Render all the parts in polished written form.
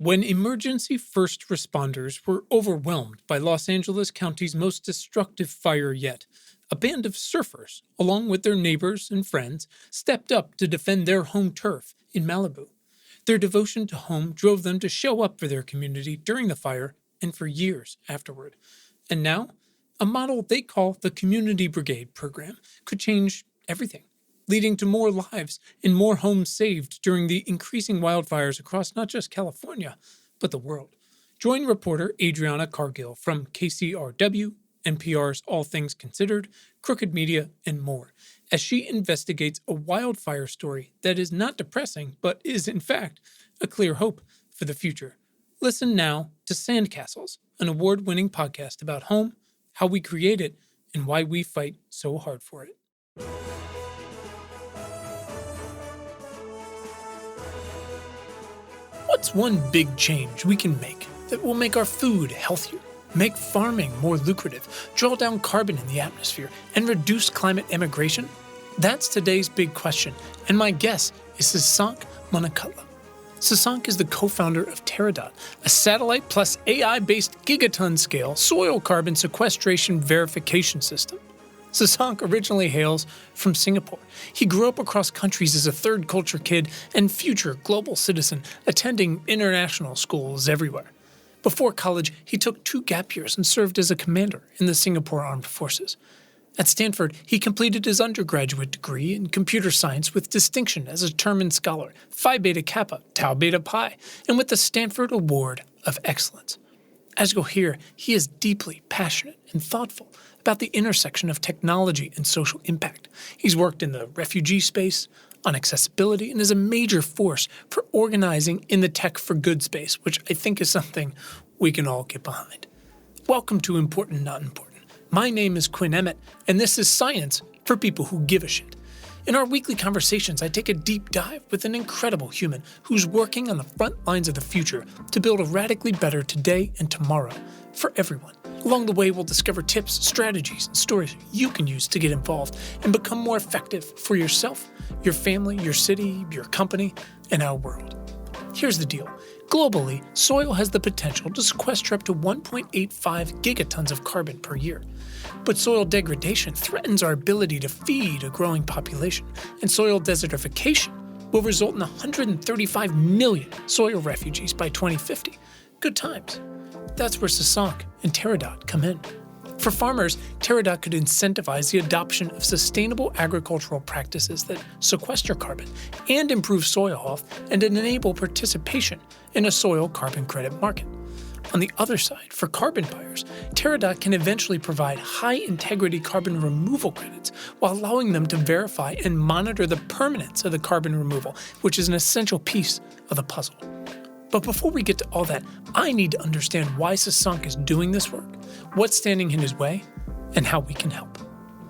When emergency first responders were overwhelmed by Los Angeles County's most destructive fire yet, a band of surfers, along with their neighbors and friends, stepped up to defend their home turf in Malibu. Their devotion to home drove them to show up for their community during the fire and for years afterward. And now, a model they call the Community Brigade program could change everything, leading to more lives and more homes saved during the increasing wildfires across not just California, but the world. Join reporter Adriana Cargill from KCRW, NPR's All Things Considered, Crooked Media, and more, as she investigates a wildfire story that is not depressing, but is, in fact, a clear hope for the future. Listen now to Sandcastles, an award-winning podcast about home, how we create it, and why we fight so hard for it. What's one big change we can make that will make our food healthier, make farming more lucrative, draw down carbon in the atmosphere, and reduce climate emigration? That's today's big question, and my guest is Sasankh Munukutla. Sasankh is the co-founder of Terradot, a satellite plus AI-based gigaton-scale soil carbon sequestration verification system. Sasankh originally hails from Singapore. He grew up across countries as a third culture kid and future global citizen, attending international schools everywhere. Before college, he took 2 gap years and served as a commander in the Singapore Armed Forces. At Stanford, he completed his undergraduate degree in computer science with distinction as a Terman Scholar, Phi Beta Kappa, Tau Beta Pi, and with the Stanford Award of Excellence. As you'll hear, he is deeply passionate and thoughtful about the intersection of technology and social impact. He's worked in the refugee space, on accessibility, and is a major force for organizing in the tech for good space, which I think is something we can all get behind. Welcome to Important Not Important. My name is Quinn Emmett, and this is Science for People Who Give a Shit. In our weekly conversations, I take a deep dive with an incredible human who's working on the front lines of the future to build a radically better today and tomorrow for everyone. Along the way, we'll discover tips, strategies, and stories you can use to get involved and become more effective for yourself, your family, your city, your company, and our world. Here's the deal. Globally, soil has the potential to sequester up to 1.85 gigatons of carbon per year. But soil degradation threatens our ability to feed a growing population, and soil desertification will result in 135 million soil refugees by 2050. Good times. That's where Sasankh and Terradot come in. For farmers, Terradot could incentivize the adoption of sustainable agricultural practices that sequester carbon and improve soil health and enable participation in a soil carbon credit market. On the other side, for carbon buyers, Terradot can eventually provide high-integrity carbon removal credits while allowing them to verify and monitor the permanence of the carbon removal, which is an essential piece of the puzzle. But before we get to all that, I need to understand why Sasankh is doing this work, what's standing in his way, and how we can help.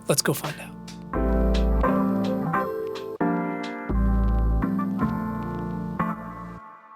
Let's go find out.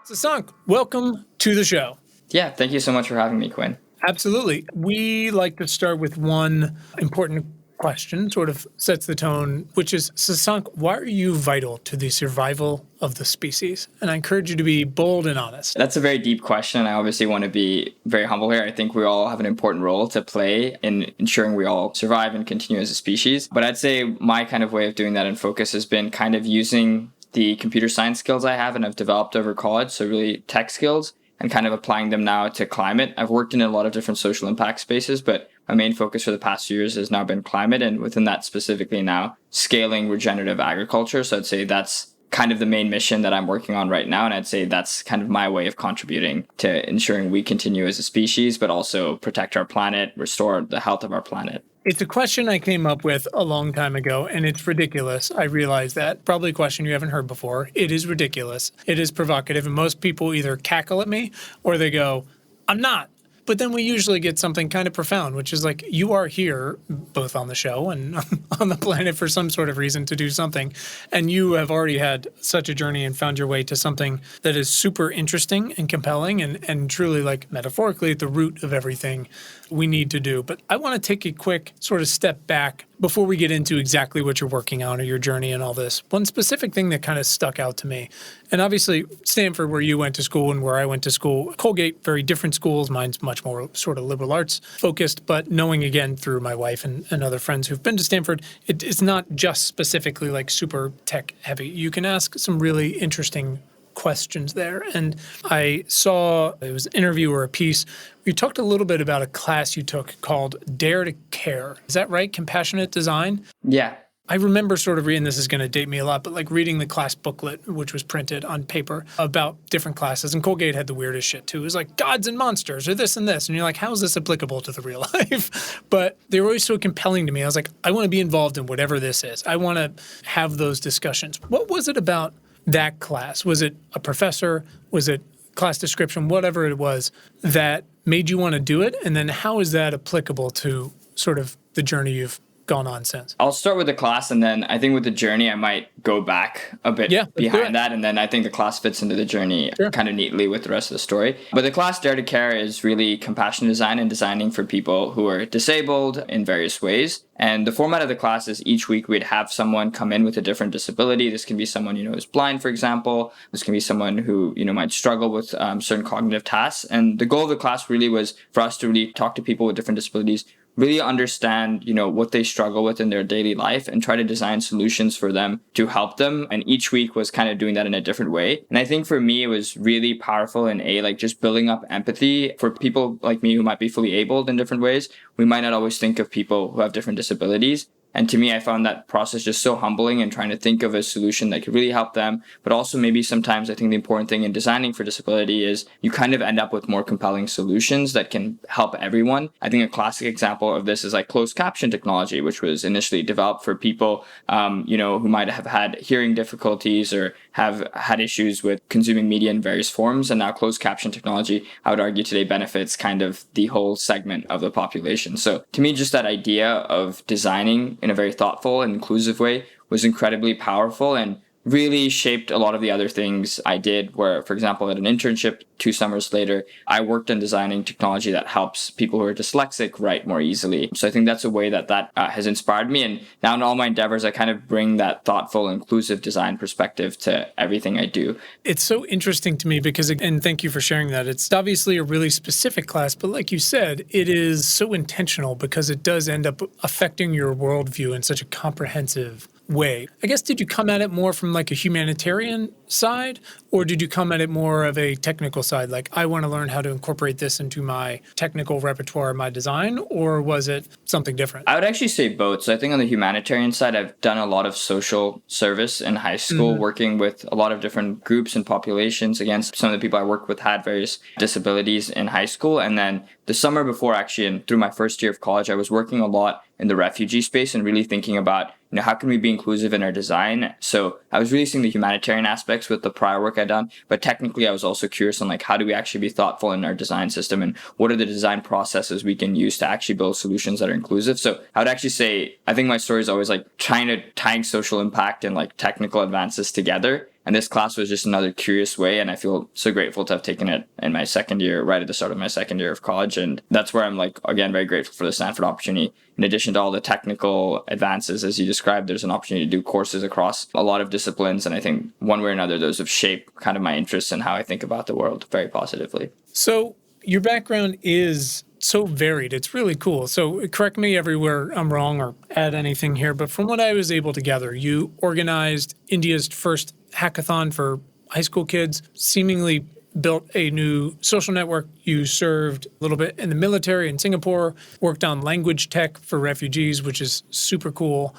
Sasankh, welcome to the show. Yeah, thank you so much for having me, Quinn. Absolutely. We like to start with one important question, sort of sets the tone, which is, Sasankh, why are you vital to the survival of the species? And I encourage you to be bold and honest. That's a very deep question. I obviously want to be very humble here. I think we all have an important role to play in ensuring we all survive and continue as a species. But I'd say my kind of way of doing that and focus has been kind of using the computer science skills I have and I've developed over college, so really tech skills, and kind of applying them now to climate. I've worked in a lot of different social impact spaces, but my main focus for the past few years has now been climate, and within that specifically now, scaling regenerative agriculture. So I'd say that's kind of the main mission that I'm working on right now, and I'd say that's kind of my way of contributing to ensuring we continue as a species, but also protect our planet, restore the health of our planet. It's a question I came up with a long time ago, and it's ridiculous. I realize that. Probably a question you haven't heard before. It is ridiculous. It is provocative, and most people either cackle at me or they go, I'm not. But then we usually get something kind of profound, which is like, you are here, both on the show and on the planet for some sort of reason to do something. And you have already had such a journey and found your way to something that is super interesting and compelling and truly, like, metaphorically at the root of everything we need to do. But I want to take a quick sort of step back before we get into exactly what you're working on or your journey and all this, one specific thing that kind of stuck out to me, and obviously Stanford, where you went to school and where I went to school, Colgate, very different schools. Mine's much more sort of liberal arts focused, but knowing again through my wife and other friends who've been to Stanford, it's not just specifically like super tech heavy. You can ask some really interesting questions there. And I saw, it was an interview or a piece, you talked a little bit about a class you took called Dare to Care. Is that right? Compassionate Design? Yeah. I remember sort of reading, this is going to date me a lot, but like reading the class booklet, which was printed on paper about different classes. And Colgate had the weirdest shit too. It was like gods and monsters or this and this. And you're like, how is this applicable to the real life? But they were always so compelling to me. I was like, I want to be involved in whatever this is. I want to have those discussions. What was it about that class? Was it a professor? Was it class description? Whatever it was that made you want to do it? And then how is that applicable to sort of the journey you've gone on since? I'll start with the class, and then I think with the journey, I might go back a bit behind that. And then I think the class fits into the journey kind of neatly with the rest of the story. But the class Dare to Care is really compassionate design and designing for people who are disabled in various ways. And the format of the class is each week we'd have someone come in with a different disability. This can be someone, who's blind, for example. This can be someone who, might struggle with certain cognitive tasks. And the goal of the class really was for us to really talk to people with different disabilities, really understand, what they struggle with in their daily life and try to design solutions for them to help them. And each week was kind of doing that in a different way. And I think for me, it was really powerful in just building up empathy for people like me who might be fully abled in different ways. We might not always think of people who have different disabilities. And to me, I found that process just so humbling and trying to think of a solution that could really help them. But also maybe sometimes I think the important thing in designing for disability is you kind of end up with more compelling solutions that can help everyone. I think a classic example of this is like closed caption technology, which was initially developed for people, who might have had hearing difficulties or have had issues with consuming media in various forms. And now closed caption technology, I would argue today benefits kind of the whole segment of the population. So to me, just that idea of designing in a very thoughtful and inclusive way was incredibly powerful and really shaped a lot of the other things I did where, for example, at an internship 2 summers later, I worked on designing technology that helps people who are dyslexic write more easily. So I think that's a way that has inspired me. And now in all my endeavors, I kind of bring that thoughtful, inclusive design perspective to everything I do. It's so interesting to me because, and thank you for sharing that, it's obviously a really specific class, but like you said, it is so intentional because it does end up affecting your worldview in such a comprehensive way. I guess, did you come at it more from like a humanitarian side, or did you come at it more of a technical side? Like, I want to learn how to incorporate this into my technical repertoire, my design, or was it something different? I would actually say both. So I think on the humanitarian side, I've done a lot of social service in high school, working with a lot of different groups and populations. Again, some of the people I worked with had various disabilities in high school. And then the summer before, actually, and through my first year of college, I was working a lot in the refugee space and really thinking about, how can we be inclusive in our design? So I was really seeing the humanitarian aspects with the prior work I'd done, but technically I was also curious on how do we actually be thoughtful in our design system and what are the design processes we can use to actually build solutions that are inclusive. So I would actually say, I think my story is always trying to tie social impact and technical advances together. And this class was just another curious way. And I feel so grateful to have taken it in my second year, right at the start of my second year of college. And that's where I'm again, very grateful for the Stanford opportunity. In addition to all the technical advances, as you described, there's an opportunity to do courses across a lot of disciplines. And I think one way or another, those have shaped kind of my interests and how I think about the world very positively. So your background is so varied. It's really cool. So correct me everywhere I'm wrong or add anything here. But from what I was able to gather, you organized India's first hackathon for high school kids, seemingly built a new social network. You served a little bit in the military in Singapore, worked on language tech for refugees, which is super cool.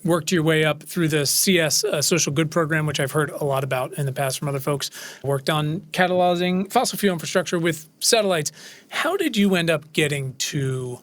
Worked your way up through the CS social good program, which I've heard a lot about in the past from other folks. Worked on catalyzing fossil fuel infrastructure with satellites. How did you end up getting to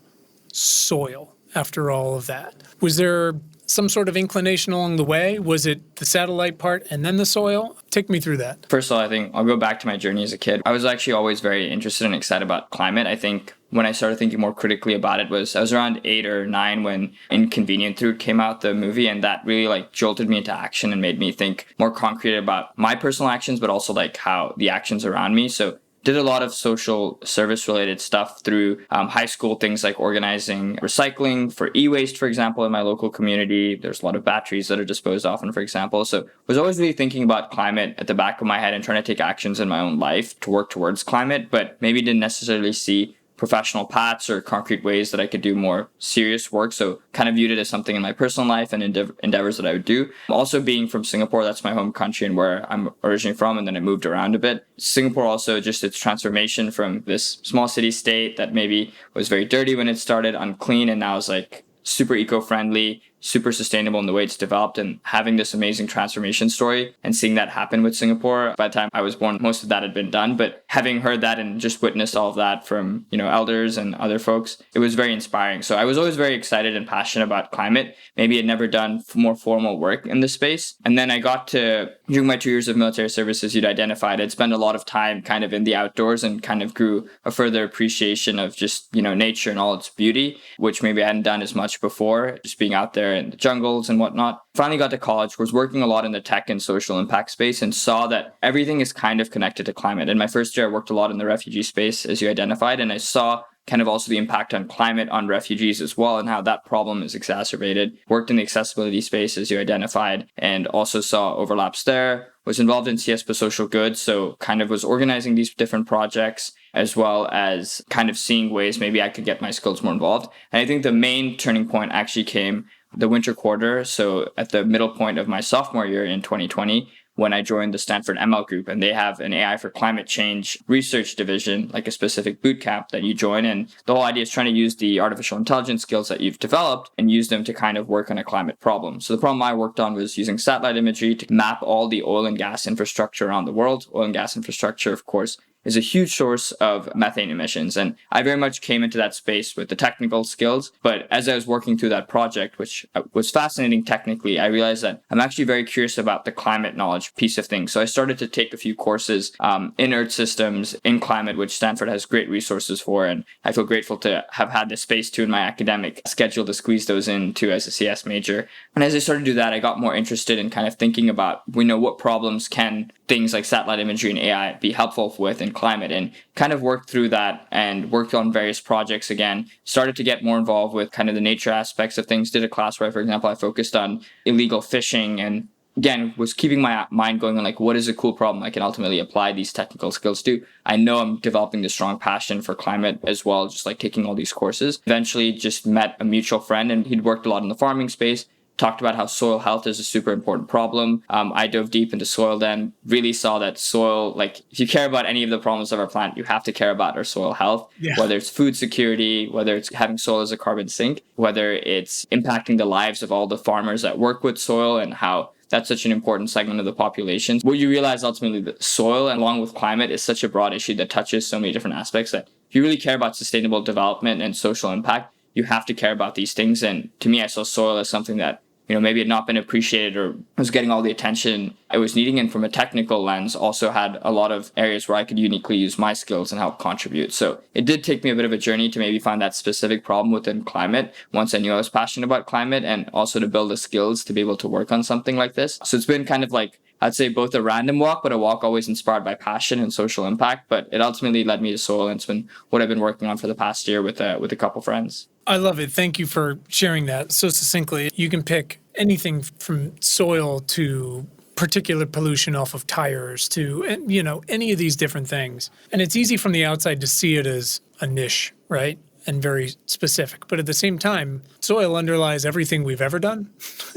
soil after all of that? Was there some sort of inclination along the way? Was it the satellite part and then the soil? Take me through that. First of all, I think I'll go back to my journey as a kid. I was actually always very interested and excited about climate. I think when I started thinking more critically about it I was around 8 or 9 when Inconvenient Truth came out, the movie, and that really jolted me into action and made me think more concrete about my personal actions, but also how the actions around me. So did a lot of social service related stuff through high school, things like organizing recycling for e-waste, for example, in my local community. There's a lot of batteries that are disposed often, for example. So was always really thinking about climate at the back of my head and trying to take actions in my own life to work towards climate, but maybe didn't necessarily see professional paths or concrete ways that I could do more serious work. So kind of viewed it as something in my personal life and endeavors that I would do. Also being from Singapore, that's my home country and where I'm originally from. And then I moved around a bit. Singapore also just its transformation from this small city state that maybe was very dirty when it started, unclean, and now is like super eco-friendly, super sustainable in the way it's developed, and having this amazing transformation story and seeing that happen with Singapore. By the time I was born, most of that had been done, but having heard that and just witnessed all of that from, elders and other folks, it was very inspiring. So I was always very excited and passionate about climate. Maybe had never done more formal work in this space. And then I got to, during my 2 years of military services, you'd identified, I'd spent a lot of time kind of in the outdoors and kind of grew a further appreciation of just, nature and all its beauty, which maybe I hadn't done as much before, just being out there in the jungles and whatnot. Finally got to college, was working a lot in the tech and social impact space, and saw that everything is kind of connected to climate. In my first year, I worked a lot in the refugee space, as you identified, and I saw kind of also the impact on climate on refugees as well, and how that problem is exacerbated. Worked in the accessibility space, as you identified, and also saw overlaps there. Was involved in CS for social good, so kind of was organizing these different projects, as well as kind of seeing ways maybe I could get my skills more involved. And I think the main turning point actually came the winter quarter, so at the middle point of my sophomore year in 2020, when I joined the Stanford ML group, and they have an AI for climate change research division, like a specific boot camp that you join. And the whole idea is trying to use the artificial intelligence skills that you've developed and use them to kind of work on a climate problem. So the problem I worked on was using satellite imagery to map all the oil and gas infrastructure around the world. Oil and gas infrastructure, of course, is a huge source of methane emissions. And I very much came into that space with the technical skills. But as I was working through that project, which was fascinating technically, I realized that I'm actually very curious about the climate knowledge piece of things. So I started to take a few courses in Earth systems, in climate, which Stanford has great resources for. And I feel grateful to have had this space too in my academic schedule to squeeze those in too as a CS major. And as I started to do that, I got more interested in kind of thinking about, what problems can things like satellite imagery and AI be helpful with in climate, and kind of worked through that and worked on various projects again, started to get more involved with kind of the nature aspects of things. Did a class where, for example, I focused on illegal fishing, and again, was keeping my mind going on like, what is a cool problem I can ultimately apply these technical skills to? I know I'm developing this strong passion for climate as well, just like taking all these courses. Eventually just met a mutual friend, and he'd worked a lot in the farming space, talked about how soil health is a super important problem. I dove deep into soil then, really saw that soil, like if you care about any of the problems of our planet, you have to care about our soil health, whether it's food security, whether it's having soil as a carbon sink, whether it's impacting the lives of all the farmers that work with soil, and how that's such an important segment of the population. What you realize ultimately that soil, along with climate, is such a broad issue that touches so many different aspects that if you really care about sustainable development and social impact, you have to care about these things. And to me, I saw soil as something that maybe had not been appreciated or was getting all the attention I was needing. And from a technical lens, also had a lot of areas where I could uniquely use my skills and help contribute. So it did take me a bit of a journey to maybe find that specific problem within climate once I knew I was passionate about climate, and also to build the skills to be able to work on something like this. So it's been kind of like, I'd say both a random walk, but a walk always inspired by passion and social impact. But it ultimately led me to soil, and it's been what I've been working on for the past year with a couple friends. I love it. Thank you for sharing that so succinctly. You can pick anything from soil to particulate pollution off of tires to, any of these different things. And it's easy from the outside to see it as a niche, right? And very specific. But at the same time, soil underlies everything we've ever done,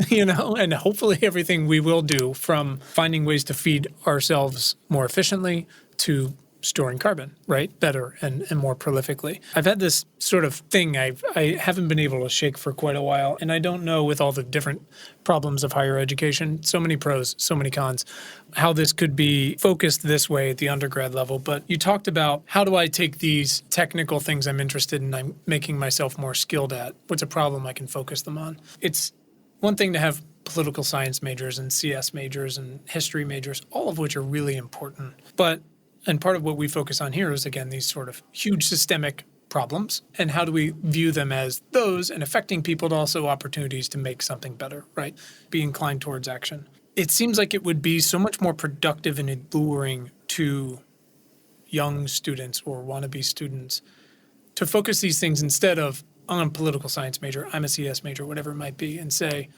and hopefully everything we will do, from finding ways to feed ourselves more efficiently to storing carbon, right? Better and more prolifically. I've had this sort of thing I haven't been able to shake for quite a while. And I don't know, with all the different problems of higher education, so many pros, so many cons, how this could be focused this way at the undergrad level. But you talked about, how do I take these technical things I'm interested in, I'm making myself more skilled at? What's a problem I can focus them on? It's one thing to have political science majors and CS majors and history majors, all of which are really important. And part of what we focus on here is, again, these sort of huge systemic problems, and how do we view them as those and affecting people, to also opportunities to make something better, right? Be inclined towards action. It seems like it would be so much more productive and alluring to, young students or wannabe students to focus these things instead of, I'm a political science major, I'm a CS major, whatever it might be, and say,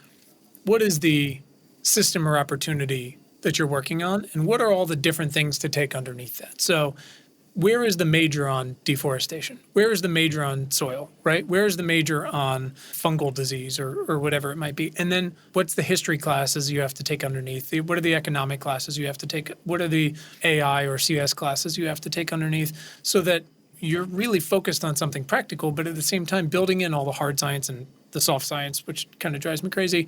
what is the system or opportunity that you're working on, and what are all the different things to take underneath that? So where is the major on deforestation? Where is the major on soil, right? Where is the major on fungal disease or whatever it might be? And then what's the history classes you have to take underneath? What are the economic classes you have to take? What are the AI or CS classes you have to take underneath, so that you're really focused on something practical, but at the same time building in all the hard science and the soft science, which kind of drives me crazy,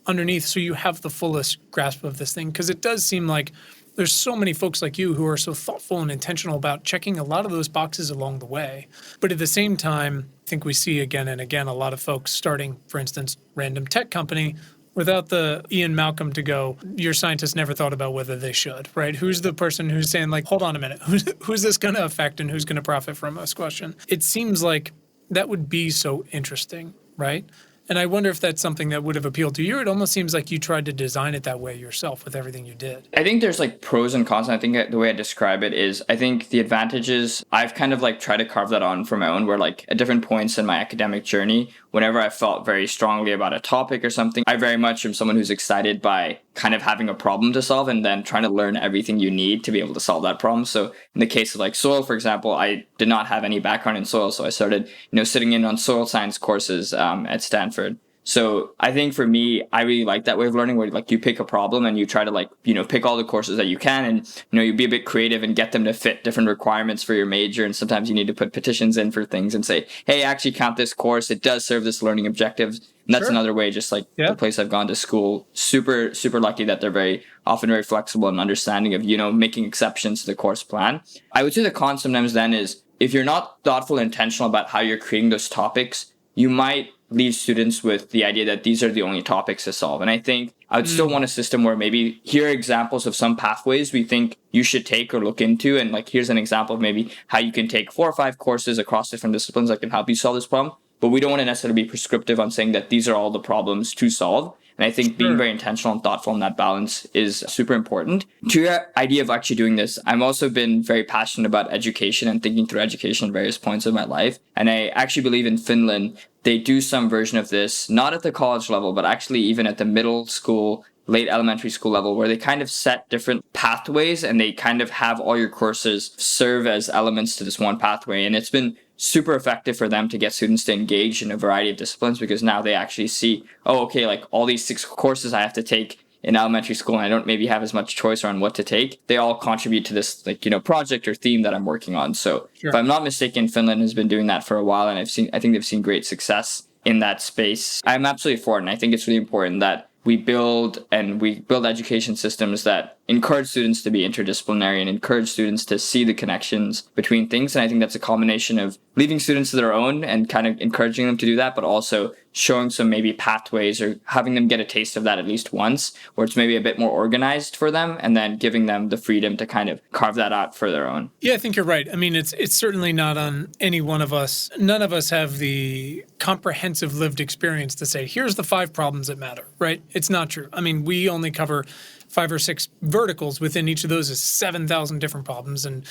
underneath, so you have the fullest grasp of this thing. Because it does seem like there's so many folks like you who are so thoughtful and intentional about checking a lot of those boxes along the way. But at the same time, I think we see again and again a lot of folks starting, for instance, random tech company without the Ian Malcolm to go, your scientists never thought about whether they should, right? Who's the person who's saying, like, hold on a minute, who's this going to affect and who's going to profit from this question? It seems like that would be so interesting, right? And I wonder if that's something that would have appealed to you. It almost seems like you tried to design it that way yourself with everything you did. I think there's like pros and cons. And I think the way I describe it is, I think the advantages, I've kind of like tried to carve that on for my own, where like at different points in my academic journey, whenever I felt very strongly about a topic or something, I very much am someone who's excited by kind of having a problem to solve and then trying to learn everything you need to be able to solve that problem. So in the case of like soil, for example, I did not have any background in soil. So I started, sitting in on soil science courses at Stanford. So I think for me, I really like that way of learning, where like you pick a problem and you try to like, pick all the courses that you can, and, you be a bit creative and get them to fit different requirements for your major. And sometimes you need to put petitions in for things and say, hey, actually count this course. It does serve this learning objective. And that's another way, just like the place I've gone to school, super, super lucky that they're often very flexible and understanding of, making exceptions to the course plan. I would say the con sometimes then is, if you're not thoughtful and intentional about how you're creating those topics, you might leave students with the idea that these are the only topics to solve. And I think I would still want a system where maybe here are examples of some pathways we think you should take or look into. And like, here's an example of maybe how you can take 4 or 5 courses across different disciplines that can help you solve this problem. But we don't want to necessarily be prescriptive on saying that these are all the problems to solve. And I think being very intentional and thoughtful in that balance is super important. To your idea of actually doing this, I've also been very passionate about education and thinking through education at various points of my life. And I actually believe in Finland, they do some version of this, not at the college level, but actually even at the middle school, late elementary school level, where they kind of set different pathways and they kind of have all your courses serve as elements to this one pathway. And it's been super effective for them to get students to engage in a variety of disciplines, because now they actually see, oh, okay, like all these 6 courses I have to take in elementary school, and I don't maybe have as much choice around what to take. They all contribute to this, like, project or theme that I'm working on. So if I'm not mistaken, Finland has been doing that for a while, and I think they've seen great success in that space. I'm absolutely for it. And I think it's really important that we build education systems that encourage students to be interdisciplinary and encourage students to see the connections between things. And I think that's a combination of leaving students to their own and kind of encouraging them to do that, but also showing some maybe pathways or having them get a taste of that at least once, where it's maybe a bit more organized for them, and then giving them the freedom to kind of carve that out for their own. Yeah, I think you're right. I mean, it's certainly not on any one of us. None of us have the comprehensive lived experience to say, here's the 5 problems that matter, right? It's not true. I mean, we only cover 5 or 6 verticals. Within each of those is 7,000 different problems, and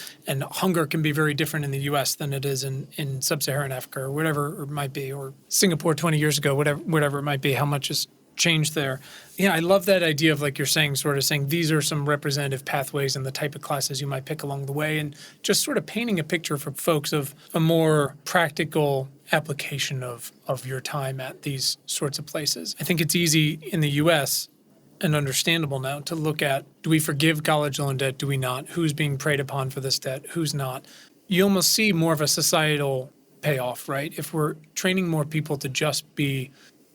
hunger can be very different in the U.S. than it is in sub-Saharan Africa or whatever it might be, or Singapore 20 years ago, whatever it might be, how much has changed there. Yeah, I love that idea of, like you're saying, sort of saying these are some representative pathways and the type of classes you might pick along the way, and just sort of painting a picture for folks of a more practical application of your time at these sorts of places. I think it's easy in the U.S. and understandable now to look at, do we forgive college loan debt? Do we not? Who's being preyed upon for this debt? Who's not? You almost see more of a societal payoff, right? If we're training more people to just be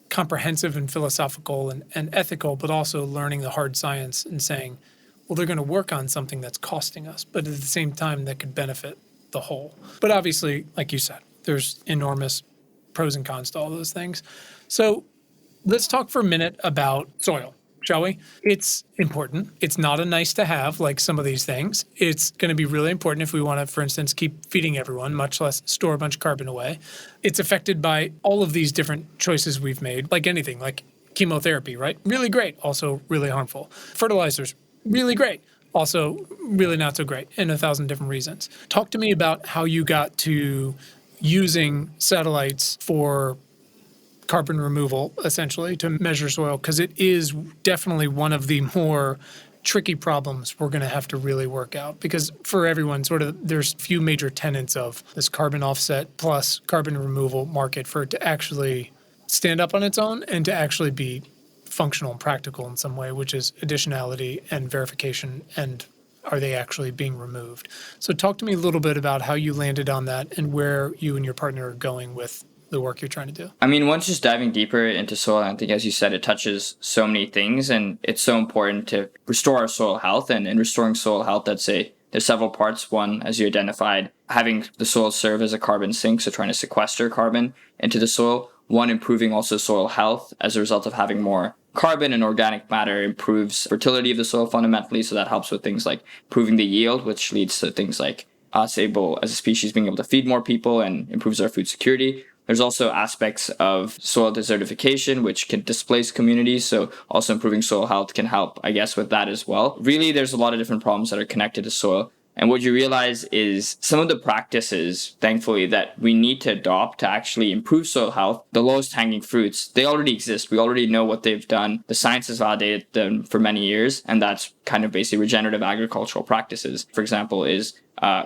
comprehensive and philosophical and ethical, but also learning the hard science and saying, well, they're going to work on something that's costing us, but at the same time that could benefit the whole. But obviously, like you said, there's enormous pros and cons to all those things. So let's talk for a minute about soil, shall we? It's important. It's not a nice to have like some of these things. It's going to be really important if we want to, for instance, keep feeding everyone, much less store a bunch of carbon away. It's affected by all of these different choices we've made, like anything, like chemotherapy, right? Really great, also really harmful. Fertilizers, really great, also really not so great in 1,000 different reasons. Talk to me about how you got to using satellites for carbon removal, essentially, to measure soil, because it is definitely one of the more tricky problems we're going to have to really work out. Because for everyone, sort of, there's few major tenets of this carbon offset plus carbon removal market for it to actually stand up on its own and to actually be functional and practical in some way, which is additionality and verification, and are they actually being removed? So talk to me a little bit about how you landed on that and where you and your partner are going with the work you're trying to do. I mean, once just diving deeper into soil, I think, as you said, it touches so many things, and it's so important to restore our soil health. And in restoring soil health, there's several parts. One, as you identified, having the soil serve as a carbon sink, so trying to sequester carbon into the soil. One, improving also soil health as a result of having more carbon and organic matter improves fertility of the soil fundamentally. So that helps with things like improving the yield, which leads to things like us able, as a species, being able to feed more people and improves our food security. There's also aspects of soil desertification, which can displace communities. So also improving soil health can help, I guess, with that as well. Really, there's a lot of different problems that are connected to soil. And what you realize is some of the practices, thankfully, that we need to adopt to actually improve soil health, the lowest hanging fruits, they already exist. We already know what they've done. The science has validated them for many years. And that's kind of basically regenerative agricultural practices. For example, is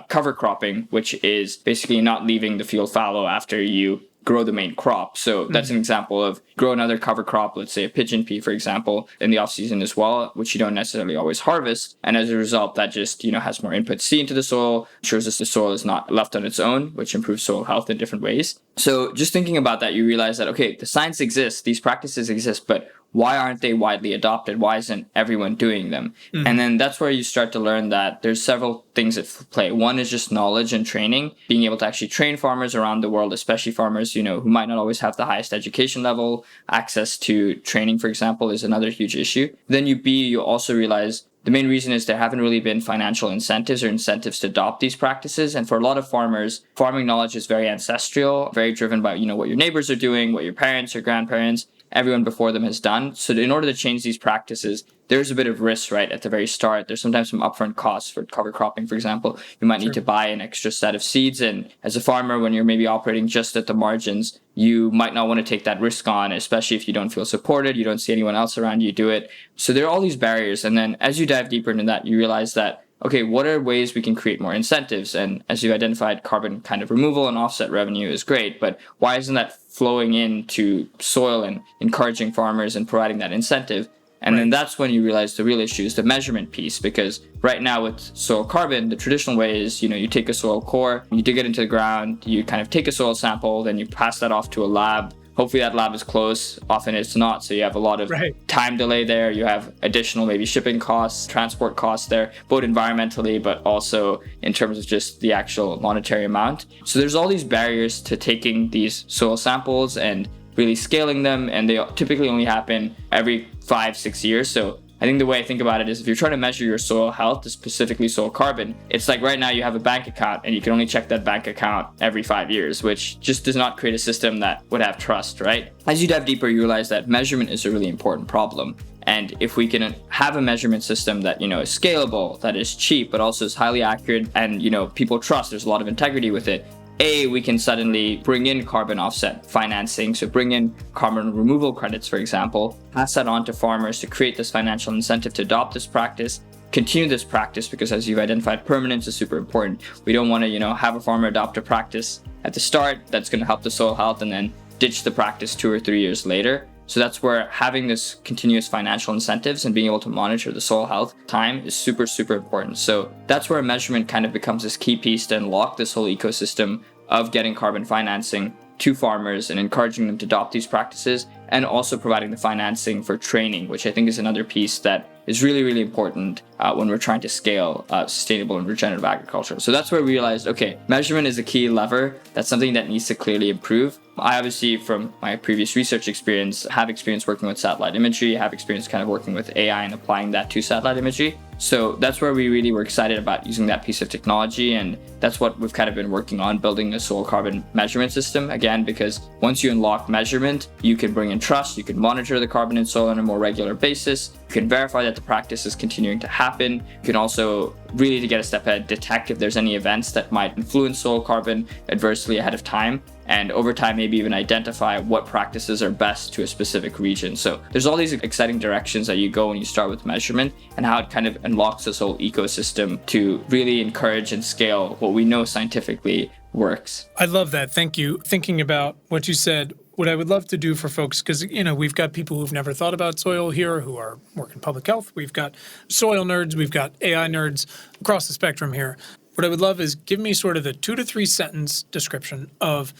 cover cropping, which is basically not leaving the field fallow after you grow the main crop. So that's an example of grow another cover crop, let's say a pigeon pea, for example, in the off season as well, which you don't necessarily always harvest. And as a result, that just, has more input C into the soil, ensures that the soil is not left on its own, which improves soil health in different ways. So just thinking about that, you realize that, okay, the science exists, these practices exist, but why aren't they widely adopted? Why isn't everyone doing them? And then that's where you start to learn that there's several things at play. One is just knowledge and training, being able to actually train farmers around the world, especially farmers, who might not always have the highest education level. Access to training, for example, is another huge issue. Then you also realize the main reason is there haven't really been financial incentives or incentives to adopt these practices. And for a lot of farmers, farming knowledge is very ancestral, very driven by, what your neighbors are doing, what your parents or grandparents, everyone before them has done. So in order to change these practices, there's a bit of risk, right, at the very start. There's sometimes some upfront costs for cover cropping, for example. You might need to buy an extra set of seeds. And as a farmer, when you're maybe operating just at the margins, you might not want to take that risk on, especially if you don't feel supported, you don't see anyone else around you do it. So there are all these barriers. And then as you dive deeper into that, you realize that, okay, what are ways we can create more incentives? And as you've identified, carbon kind of removal and offset revenue is great, but why isn't that flowing into soil and encouraging farmers and providing that incentive? And then that's when you realize the real issue is the measurement piece, because right now with soil carbon, the traditional way is, you take a soil core, you dig it into the ground, you kind of take a soil sample, then you pass that off to a lab. Hopefully that lab is close. Often it's not. So you have a lot of time delay there. You have additional maybe shipping costs, transport costs there, both environmentally, but also in terms of just the actual monetary amount. So there's all these barriers to taking these soil samples and really scaling them. And they typically only happen every 5-6 years. So I think the way I think about it is if you're trying to measure your soil health, specifically soil carbon, it's like right now you have a bank account and you can only check that bank account every 5 years, which just does not create a system that would have trust, right? As you dive deeper, you realize that measurement is a really important problem. And if we can have a measurement system that, is scalable, that is cheap, but also is highly accurate and, people trust, there's a lot of integrity with it, we can suddenly bring in carbon offset financing, so bring in carbon removal credits, for example, pass that on to farmers to create this financial incentive to adopt this practice, continue this practice, because as you've identified, permanence is super important. We don't want to, have a farmer adopt a practice at the start that's going to help the soil health and then ditch the practice 2 or 3 years later. So that's where having this continuous financial incentives and being able to monitor the soil health time is super, super important. So that's where measurement kind of becomes this key piece to unlock this whole ecosystem of getting carbon financing to farmers and encouraging them to adopt these practices, and also providing the financing for training, which I think is another piece that is really, really important when we're trying to scale sustainable and regenerative agriculture. So that's where we realized, okay, measurement is a key lever. That's something that needs to clearly improve. I obviously, from my previous research experience, have experience working with satellite imagery, have experience kind of working with AI and applying that to satellite imagery. So that's where we really were excited about using that piece of technology. And that's what we've kind of been working on, building a soil carbon measurement system. Again, because once you unlock measurement, you can bring in trust, you can monitor the carbon in soil on a more regular basis, you can verify that the practice is continuing to happen. You can also, really to get a step ahead, detect if there's any events that might influence soil carbon adversely ahead of time. And over time, maybe even identify what practices are best to a specific region. So there's all these exciting directions that you go when you start with measurement, and how it kind of unlocks this whole ecosystem to really encourage and scale what we know scientifically works. I love that. Thank you. Thinking about what you said, what I would love to do for folks, because, we've got people who've never thought about soil here who are working public health. We've got soil nerds. We've got AI nerds across the spectrum here. What I would love is give me sort of the 2 to 3 sentence description of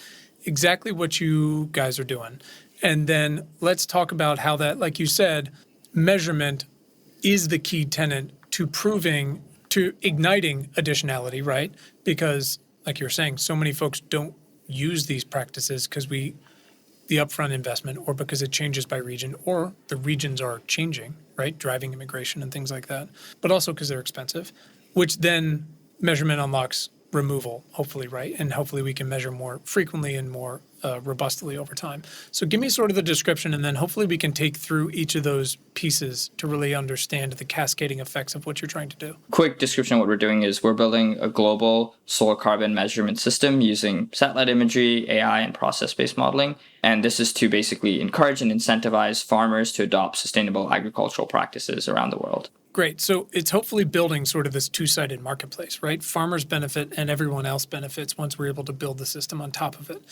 exactly what you guys are doing. And then let's talk about how that, like you said, measurement is the key tenet to igniting additionality, right? Because like you were saying, so many folks don't use these practices because the upfront investment, or because it changes by region, or the regions are changing, right? Driving immigration and things like that, but also because they're expensive, which then measurement unlocks removal, hopefully, right? And hopefully we can measure more frequently and more robustly over time. So give me sort of the description, and then hopefully we can take through each of those pieces to really understand the cascading effects of what you're trying to do. Quick description of what we're doing is we're building a global soil carbon measurement system using satellite imagery, AI, and process-based modeling. And this is to basically encourage and incentivize farmers to adopt sustainable agricultural practices around the world. Great. So it's hopefully building sort of this two-sided marketplace, right? Farmers benefit and everyone else benefits once we're able to build the system on top of it.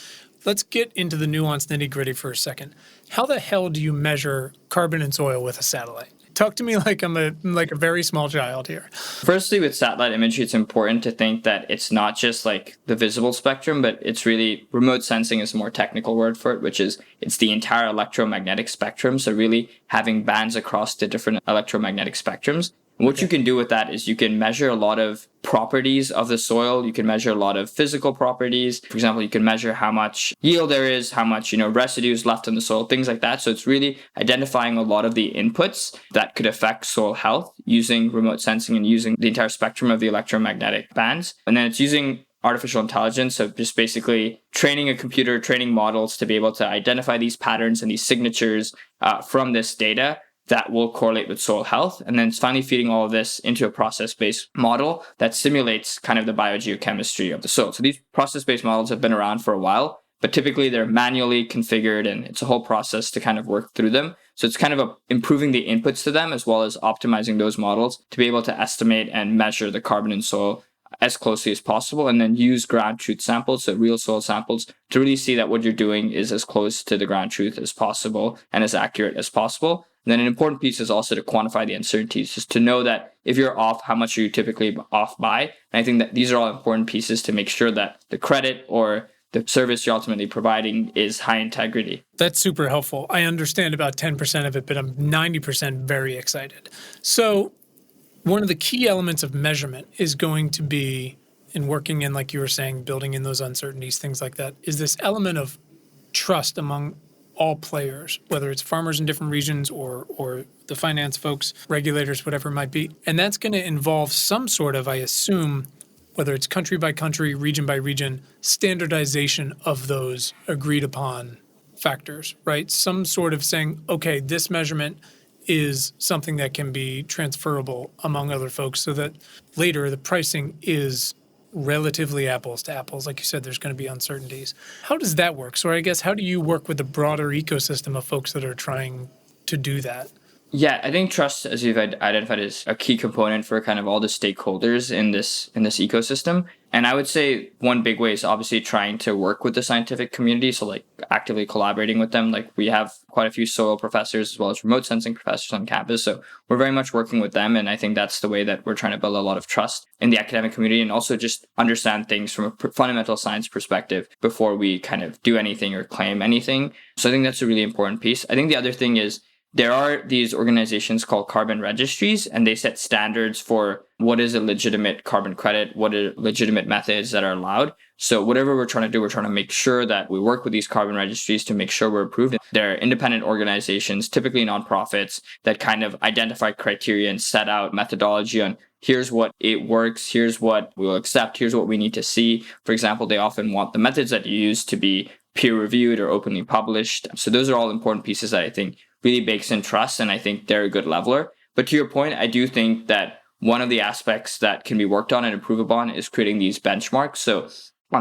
Let's get into the nuanced nitty-gritty for a second. How the hell do you measure carbon in soil with a satellite? Talk to me like I'm a very small child here. Firstly, with satellite imagery, it's important to think that it's not just like the visible spectrum, but it's really, remote sensing is a more technical word for it, which is it's the entire electromagnetic spectrum. So really having bands across the different electromagnetic spectrums. And what you can do with that is you can measure a lot of properties of the soil. You can measure a lot of physical properties. For example, you can measure how much yield there is, how much, residues left in the soil, things like that. So it's really identifying a lot of the inputs that could affect soil health using remote sensing and using the entire spectrum of the electromagnetic bands. And then it's using artificial intelligence, so just basically training a computer, training models to be able to identify these patterns and these signatures from this data that will correlate with soil health. And then it's finally feeding all of this into a process-based model that simulates kind of the biogeochemistry of the soil. So these process-based models have been around for a while, but typically they're manually configured and it's a whole process to kind of work through them. So it's kind of improving the inputs to them as well as optimizing those models to be able to estimate and measure the carbon in soil as closely as possible, and then use ground truth samples, so real soil samples, to really see that what you're doing is as close to the ground truth as possible and as accurate as possible. And then an important piece is also to quantify the uncertainties, just to know that if you're off, how much are you typically off by? And I think that these are all important pieces to make sure that the credit or the service you're ultimately providing is high integrity. That's super helpful. I understand about 10% of it, but I'm 90% very excited. So one of the key elements of measurement is going to be, in working in, like you were saying, building in those uncertainties, things like that, is this element of trust among all players, whether it's farmers in different regions or the finance folks, regulators, whatever it might be. And that's going to involve some sort of, I assume, whether it's country by country, region by region, standardization of those agreed upon factors, right? Some sort of saying, okay, this measurement is something that can be transferable among other folks so that later the pricing is relatively apples to apples. Like you said, there's going to be uncertainties. How does that work? So I guess, how do you work with the broader ecosystem of folks that are trying to do that? Yeah, I think trust, as you've identified, is a key component for kind of all the stakeholders in this ecosystem. And I would say one big way is obviously trying to work with the scientific community. So like actively collaborating with them. Like we have quite a few soil professors as well as remote sensing professors on campus. So we're very much working with them. And I think that's the way that we're trying to build a lot of trust in the academic community and also just understand things from a fundamental science perspective before we kind of do anything or claim anything. So I think that's a really important piece. I think the other thing is there are these organizations called carbon registries, and they set standards for what is a legitimate carbon credit, what are legitimate methods that are allowed. So whatever we're trying to do, we're trying to make sure that we work with these carbon registries to make sure we're approved. They're independent organizations, typically nonprofits, that kind of identify criteria and set out methodology on here's what it works, here's what we'll accept, here's what we need to see. For example, they often want the methods that you use to be peer-reviewed or openly published. So those are all important pieces that I think really bakes in trust, and I think they're a good leveler. But to your point, I do think that one of the aspects that can be worked on and improve upon is creating these benchmarks. So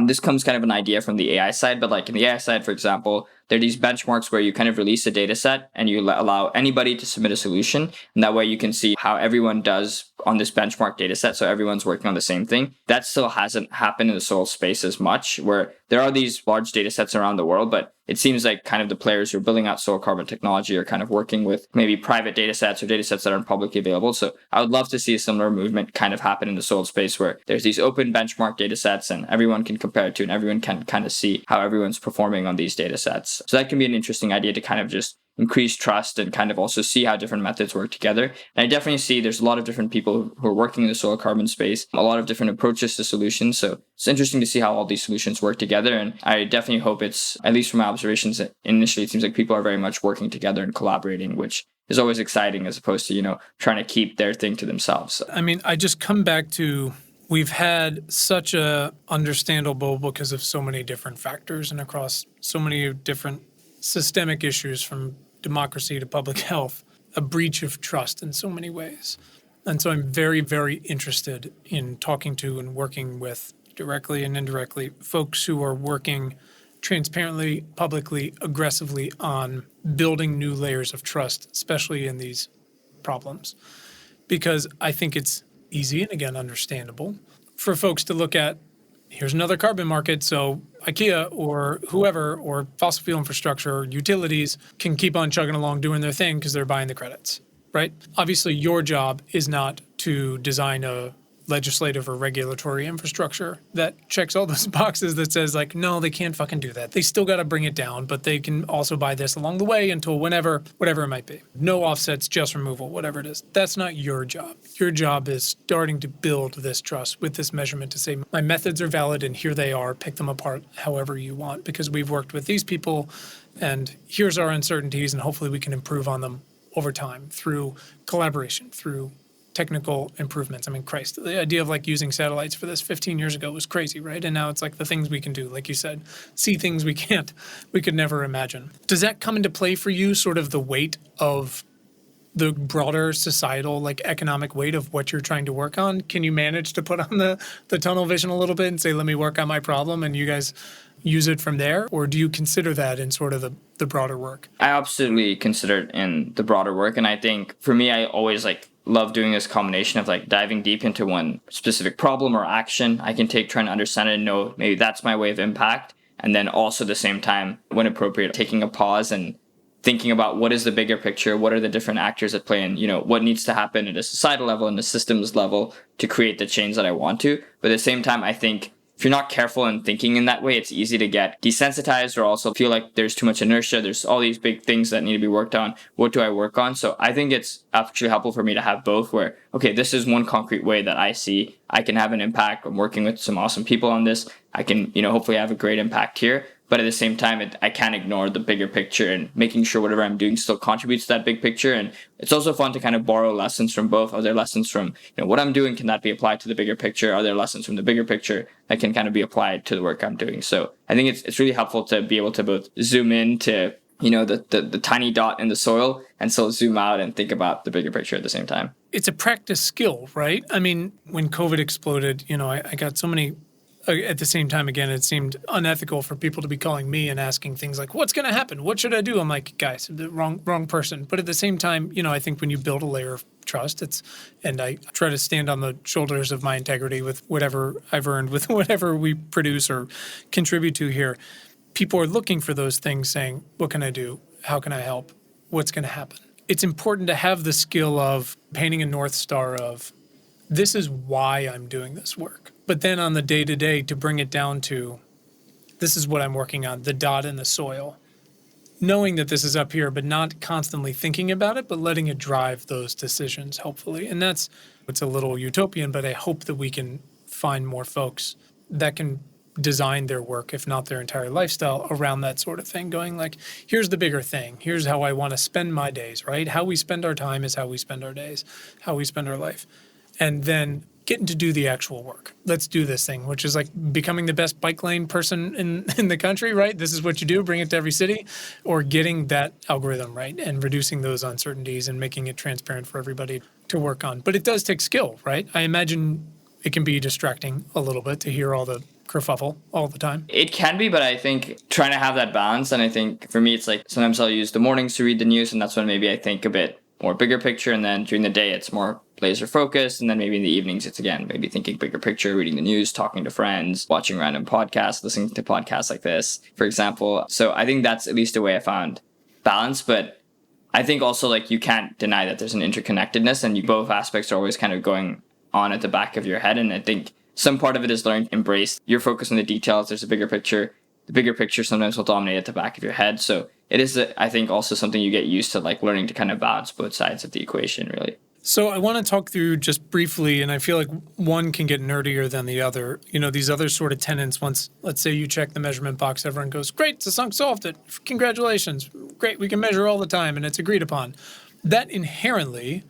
this comes kind of an idea from the AI side, but like in the AI side, for example, there are these benchmarks where you kind of release a data set and you allow anybody to submit a solution. And that way you can see how everyone does on this benchmark data set. So everyone's working on the same thing. That still hasn't happened in the soil space as much, where there are these large data sets around the world, but it seems like kind of the players who are building out soil carbon technology are kind of working with maybe private data sets or data sets that aren't publicly available. So I would love to see a similar movement kind of happen in the soil space where there's these open benchmark data sets and everyone can compare it to, and everyone can kind of see how everyone's performing on these data sets. So that can be an interesting idea to kind of just increase trust and kind of also see how different methods work together. And I definitely see there's a lot of different people who are working in the soil carbon space, a lot of different approaches to solutions. So it's interesting to see how all these solutions work together. And I definitely hope it's, at least from my observations, initially it seems like people are very much working together and collaborating, which is always exciting as opposed to, trying to keep their thing to themselves. I mean, I just come back to we've had such a understandable because of so many different factors and across so many different systemic issues from democracy to public health, a breach of trust in so many ways. And so I'm very, very interested in talking to and working with directly and indirectly folks who are working transparently, publicly, aggressively on building new layers of trust, especially in these problems. Because I think it's easy and, again, understandable for folks to look at, here's another carbon market, so IKEA or whoever or fossil fuel infrastructure or utilities can keep on chugging along doing their thing because they're buying the credits, right? Obviously, your job is not to design a legislative or regulatory infrastructure that checks all those boxes that says like, no, they can't fucking do that. They still got to bring it down, but they can also buy this along the way until whatever it might be. No offsets, just removal, whatever it is. That's not your job. Your job is starting to build this trust with this measurement to say, my methods are valid and here they are, pick them apart however you want because we've worked with these people and here's our uncertainties and hopefully we can improve on them over time through collaboration, through technical improvements. I mean, Christ, the idea of like using satellites for this 15 years ago was crazy, right? And now it's like the things we can do, like you said, see things we could never imagine. Does that come into play for you, sort of the weight of the broader societal, like economic weight of what you're trying to work on? Can you manage to put on the tunnel vision a little bit and say, let me work on my problem and you guys use it from there? Or do you consider that in sort of the broader work? I absolutely consider it in the broader work. And I think for me, I always love doing this combination of diving deep into one specific problem or action I can take, trying to understand it and know maybe that's my way of impact. And then also at the same time, when appropriate, taking a pause and thinking about what is the bigger picture, what are the different actors at play, and what needs to happen at a societal level and a systems level to create the change that I want to. But at the same time, I think if you're not careful in thinking in that way, it's easy to get desensitized or also feel like there's too much inertia. There's all these big things that need to be worked on. What do I work on? So I think it's actually helpful for me to have both where, okay, this is one concrete way that I see I can have an impact. I'm working with some awesome people on this. I can, hopefully have a great impact here. But at the same time, I can't ignore the bigger picture and making sure whatever I'm doing still contributes to that big picture. And it's also fun to kind of borrow lessons from both. Are there lessons from what I'm doing? Can that be applied to the bigger picture? Are there lessons from the bigger picture that can kind of be applied to the work I'm doing? So I think it's really helpful to be able to both zoom in to the tiny dot in the soil and still zoom out and think about the bigger picture at the same time. It's a practice skill, right? I mean, when COVID exploded, I got so many. At the same time, again, it seemed unethical for people to be calling me and asking things like, what's going to happen? What should I do? I'm like, guys, the wrong person. But at the same time, I think when you build a layer of trust, and I try to stand on the shoulders of my integrity with whatever I've earned, with whatever we produce or contribute to here, people are looking for those things saying, what can I do? How can I help? What's going to happen? It's important to have the skill of painting a North Star of, this is why I'm doing this work. But then on the day-to-day, to bring it down to, this is what I'm working on, the dot in the soil. Knowing that this is up here, but not constantly thinking about it, but letting it drive those decisions, hopefully. And that's It's a little utopian, but I hope that we can find more folks that can design their work, if not their entire lifestyle, around that sort of thing, going like, here's the bigger thing. Here's how I want to spend my days, right? How we spend our time is how we spend our days, how we spend our life. And then getting to do the actual work. Let's do this thing, which is like becoming the best bike lane person in the country, right? This is what you do, bring it to every city, or getting that algorithm right and reducing those uncertainties and making it transparent for everybody to work on. But it does take skill, right? I imagine it can be distracting a little bit to hear all the kerfuffle all the time. It can be, but I think trying to have that balance, and I think for me, it's like sometimes I'll use the mornings to read the news, and that's when maybe I think a bit more bigger picture, and then during the day it's more laser focused, and then maybe in the evenings it's again maybe thinking bigger picture, reading the news, talking to friends, watching random podcasts, listening to podcasts like this, for example. So I think that's at least a way I found balance. But I think also like you can't deny that there's an interconnectedness, and both aspects are always kind of going on at the back of your head. And I think some part of it is learning to embrace your focus on the details. There's a bigger picture. The bigger picture sometimes will dominate at the back of your head. So it is, I think, also something you get used to, like learning to kind of balance both sides of the equation, really. So I want to talk through just briefly, and I feel like one can get nerdier than the other. You know, these other sort of tenets, once, let's say you check the measurement box, everyone goes, great, Sasankh solved it. Congratulations. Great, we can measure all the time, and it's agreed upon. That inherently,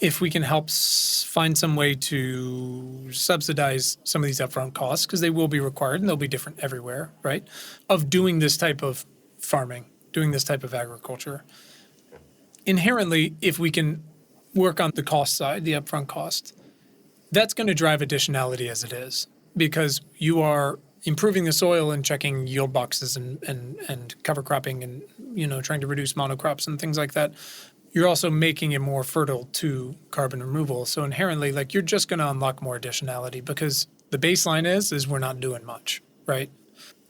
if we can help find some way to subsidize some of these upfront costs, because they will be required and they'll be different everywhere, right, of doing this type of farming, doing this type of agriculture. Inherently, if we can work on the cost side, the upfront cost, that's going to drive additionality as it is, because you are improving the soil and checking yield boxes and cover cropping and, you know, trying to reduce monocrops and things like that. You're also making it more fertile to carbon removal. So inherently, like, you're just going to unlock more additionality, because the baseline is we're not doing much, right?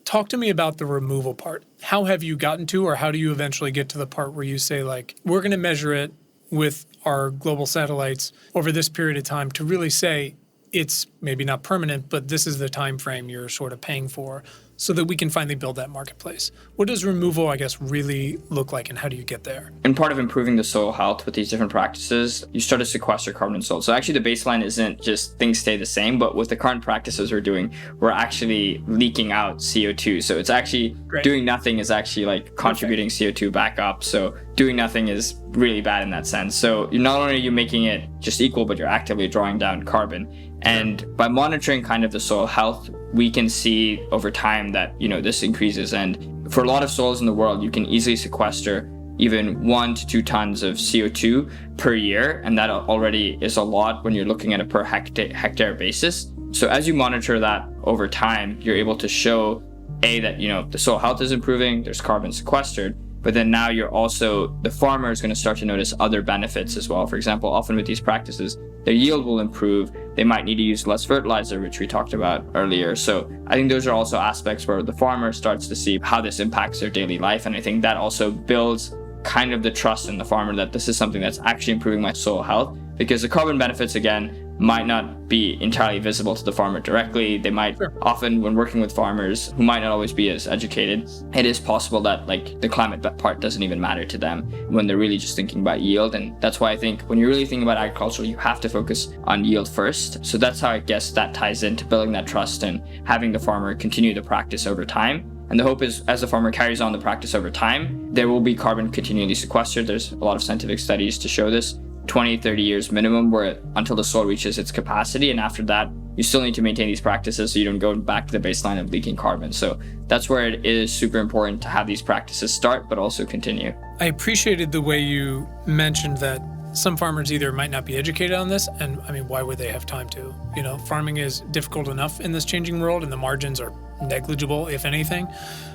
Talk to me about the removal part. How have you gotten to, or how do you eventually get to the part where you say, like, we're going to measure it with our global satellites over this period of time to really say it's maybe not permanent, but this is the time frame you're sort of paying for, so that we can finally build that marketplace? What does removal, I guess, really look like, and how do you get there? And part of improving the soil health with these different practices, you start to sequester carbon in soil. So actually the baseline isn't just things stay the same, but with the current practices we're doing, we're actually leaking out CO2. So it's actually doing nothing is actually like contributing CO2 back up. So doing nothing is really bad in that sense. So you're not only are you making it just equal, but you're actively drawing down carbon. And by monitoring kind of the soil health, we can see over time that, you know, this increases. And for a lot of soils in the world, you can easily sequester even 1 to 2 tons of CO2 per year. And that already is a lot when you're looking at a per hectare basis. So as you monitor that over time, you're able to show that, you know, the soil health is improving, there's carbon sequestered, but then now the farmer is going to start to notice other benefits as well. For example, often with these practices, their yield will improve. They might need to use less fertilizer, which we talked about earlier. So I think those are also aspects where the farmer starts to see how this impacts their daily life. And I think that also builds kind of the trust in the farmer that this is something that's actually improving my soil health, because the carbon benefits, again, might not be entirely visible to the farmer directly. They might often, when working with farmers who might not always be as educated, it is possible that like the climate part doesn't even matter to them when they're really just thinking about yield. And that's why I think when you're really thinking about agriculture, you have to focus on yield first. So that's how I guess that ties into building that trust and having the farmer continue the practice over time. And the hope is, as the farmer carries on the practice over time, there will be carbon continually sequestered. There's a lot of scientific studies to show this. 20, 30 years minimum until the soil reaches its capacity. And after that, you still need to maintain these practices so you don't go back to the baseline of leaking carbon. So that's where it is super important to have these practices start, but also continue. I appreciated the way you mentioned that some farmers either might not be educated on this, and I mean, why would they have time to? You know, farming is difficult enough in this changing world, and the margins are negligible, if anything.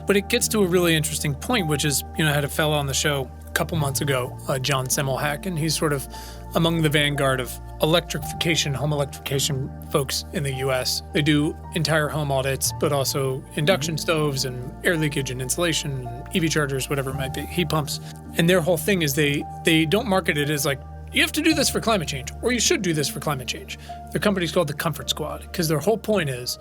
But it gets to a really interesting point, which is, you know, I had a fellow on the show a couple months ago, John Semmelhack, and he's sort of among the vanguard of home electrification folks in the US. They do entire home audits, but also induction stoves and air leakage and insulation, and EV chargers, whatever it might be, heat pumps. And their whole thing is they don't market it as like, you have to do this for climate change, or you should do this for climate change. Their company's called the Comfort Squad, because their whole point is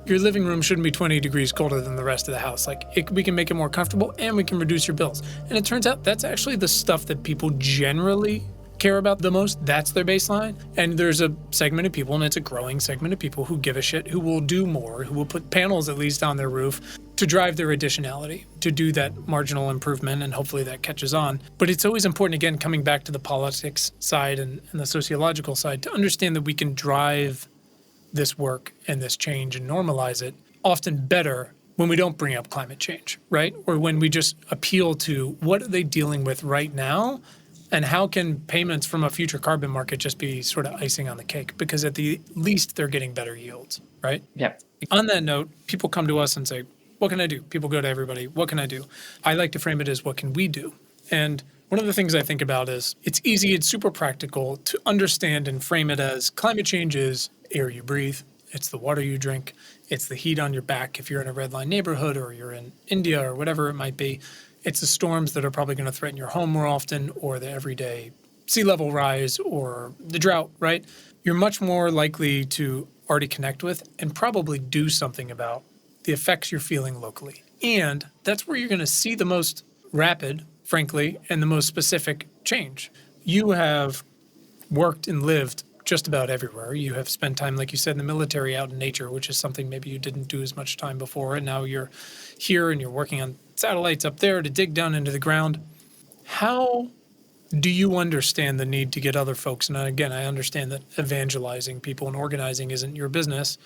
your living room shouldn't be 20 degrees colder than the rest of the house. We can make it more comfortable, and we can reduce your bills. And it turns out that's actually the stuff that people generally care about the most. That's their baseline. And there's a segment of people, and it's a growing segment of people who give a shit, who will do more, who will put panels at least on their roof to drive their additionality, to do that marginal improvement, and hopefully that catches on. But it's always important, again, coming back to the politics side and the sociological side, to understand that we can drive this work and this change and normalize it often better when we don't bring up climate change, right? Or when we just appeal to what are they dealing with right now, and how can payments from a future carbon market just be sort of icing on the cake? Because at the least, they're getting better yields, right? Yeah. On that note, people come to us and say, what can I do? People go to everybody, what can I do? I like to frame it as, what can we do? And one of the things I think about is it's easy, it's super practical to understand and frame it as climate change is air you breathe, it's the water you drink, it's the heat on your back if you're in a red line neighborhood or you're in India or whatever it might be. It's the storms that are probably going to threaten your home more often, or the everyday sea level rise, or the drought, right? You're much more likely to already connect with and probably do something about the effects you're feeling locally. And that's where you're going to see the most rapid, frankly, and the most specific change. You have worked and lived just about everywhere. You have spent time, like you said, in the military, out in nature, which is something maybe you didn't do as much time before. And now you're here and you're working on satellites up there to dig down into the ground. How do you understand the need to get other folks? And again, I understand that evangelizing people and organizing isn't your business,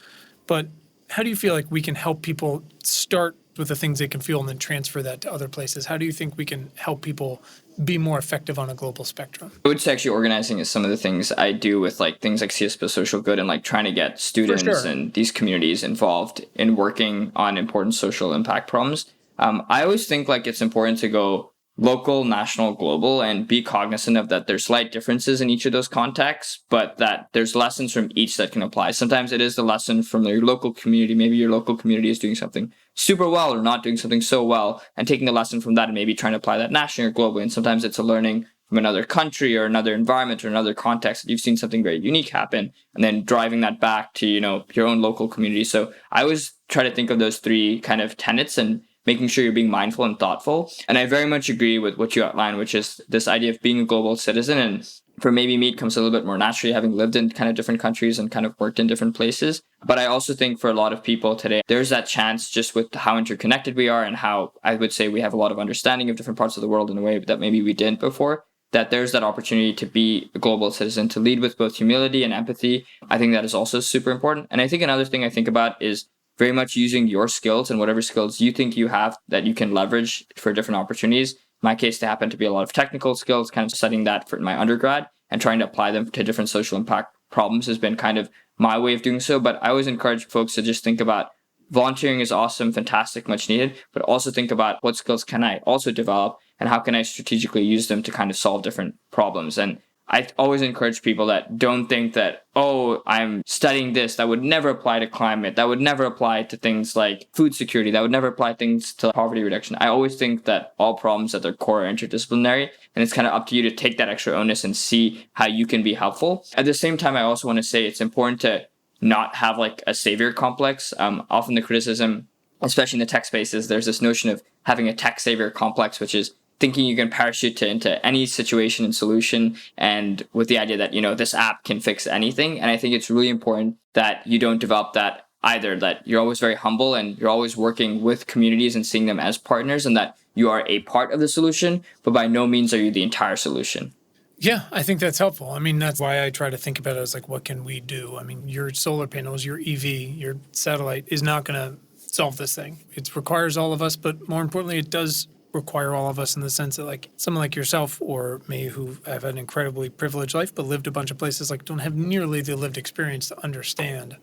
but how do you feel like we can help people start with the things they can feel and then transfer that to other places? How do you think we can help people be more effective on a global spectrum? I would say actually organizing is some of the things I do with like things like CSP Social Good, and like trying to get students and these communities involved in working on important social impact problems. I always think like it's important to go local, national, global, and be cognizant of that there's slight differences in each of those contexts, but that there's lessons from each that can apply. Sometimes it is the lesson from your local community. Maybe your local community is doing something super well or not doing something so well, and taking the lesson from that and maybe trying to apply that nationally or globally. And sometimes it's a learning from another country or another environment or another context that you've seen something very unique happen, and then driving that back to, your own local community. So I always try to think of those three kind of tenets and making sure you're being mindful and thoughtful. And I very much agree with what you outlined, which is this idea of being a global citizen. And for maybe me, it comes a little bit more naturally, having lived in kind of different countries and kind of worked in different places. But I also think for a lot of people today, there's that chance just with how interconnected we are and how I would say we have a lot of understanding of different parts of the world in a way that maybe we didn't before, that there's that opportunity to be a global citizen, to lead with both humility and empathy. I think that is also super important. And I think another thing I think about is very much using your skills and whatever skills you think you have that you can leverage for different opportunities. In my case, they happen to be a lot of technical skills, kind of studying that for my undergrad and trying to apply them to different social impact problems has been kind of my way of doing so. But I always encourage folks to just think about volunteering is awesome, fantastic, much needed, but also think about what skills can I also develop and how can I strategically use them to kind of solve different problems. And I always encourage people that don't think that, oh, I'm studying this, that would never apply to climate, that would never apply to things like food security, that would never apply things to poverty reduction. I always think that all problems at their core are interdisciplinary, and it's kind of up to you to take that extra onus and see how you can be helpful. At the same time, I also want to say it's important to not have like a savior complex. Often the criticism, especially in the tech spaces, there's this notion of having a tech savior complex, which is thinking you can parachute into any situation and solution, and with the idea that, this app can fix anything. And I think it's really important that you don't develop that either, that you're always very humble and you're always working with communities and seeing them as partners, and that you are a part of the solution, but by no means are you the entire solution. Yeah, I think that's helpful. I mean, that's why I try to think about it as like, what can we do? I mean, your solar panels, your EV, your satellite is not going to solve this thing. It requires all of us, but more importantly, it does require all of us in the sense that like someone like yourself or me who have had an incredibly privileged life but lived a bunch of places, like don't have nearly the lived experience to understand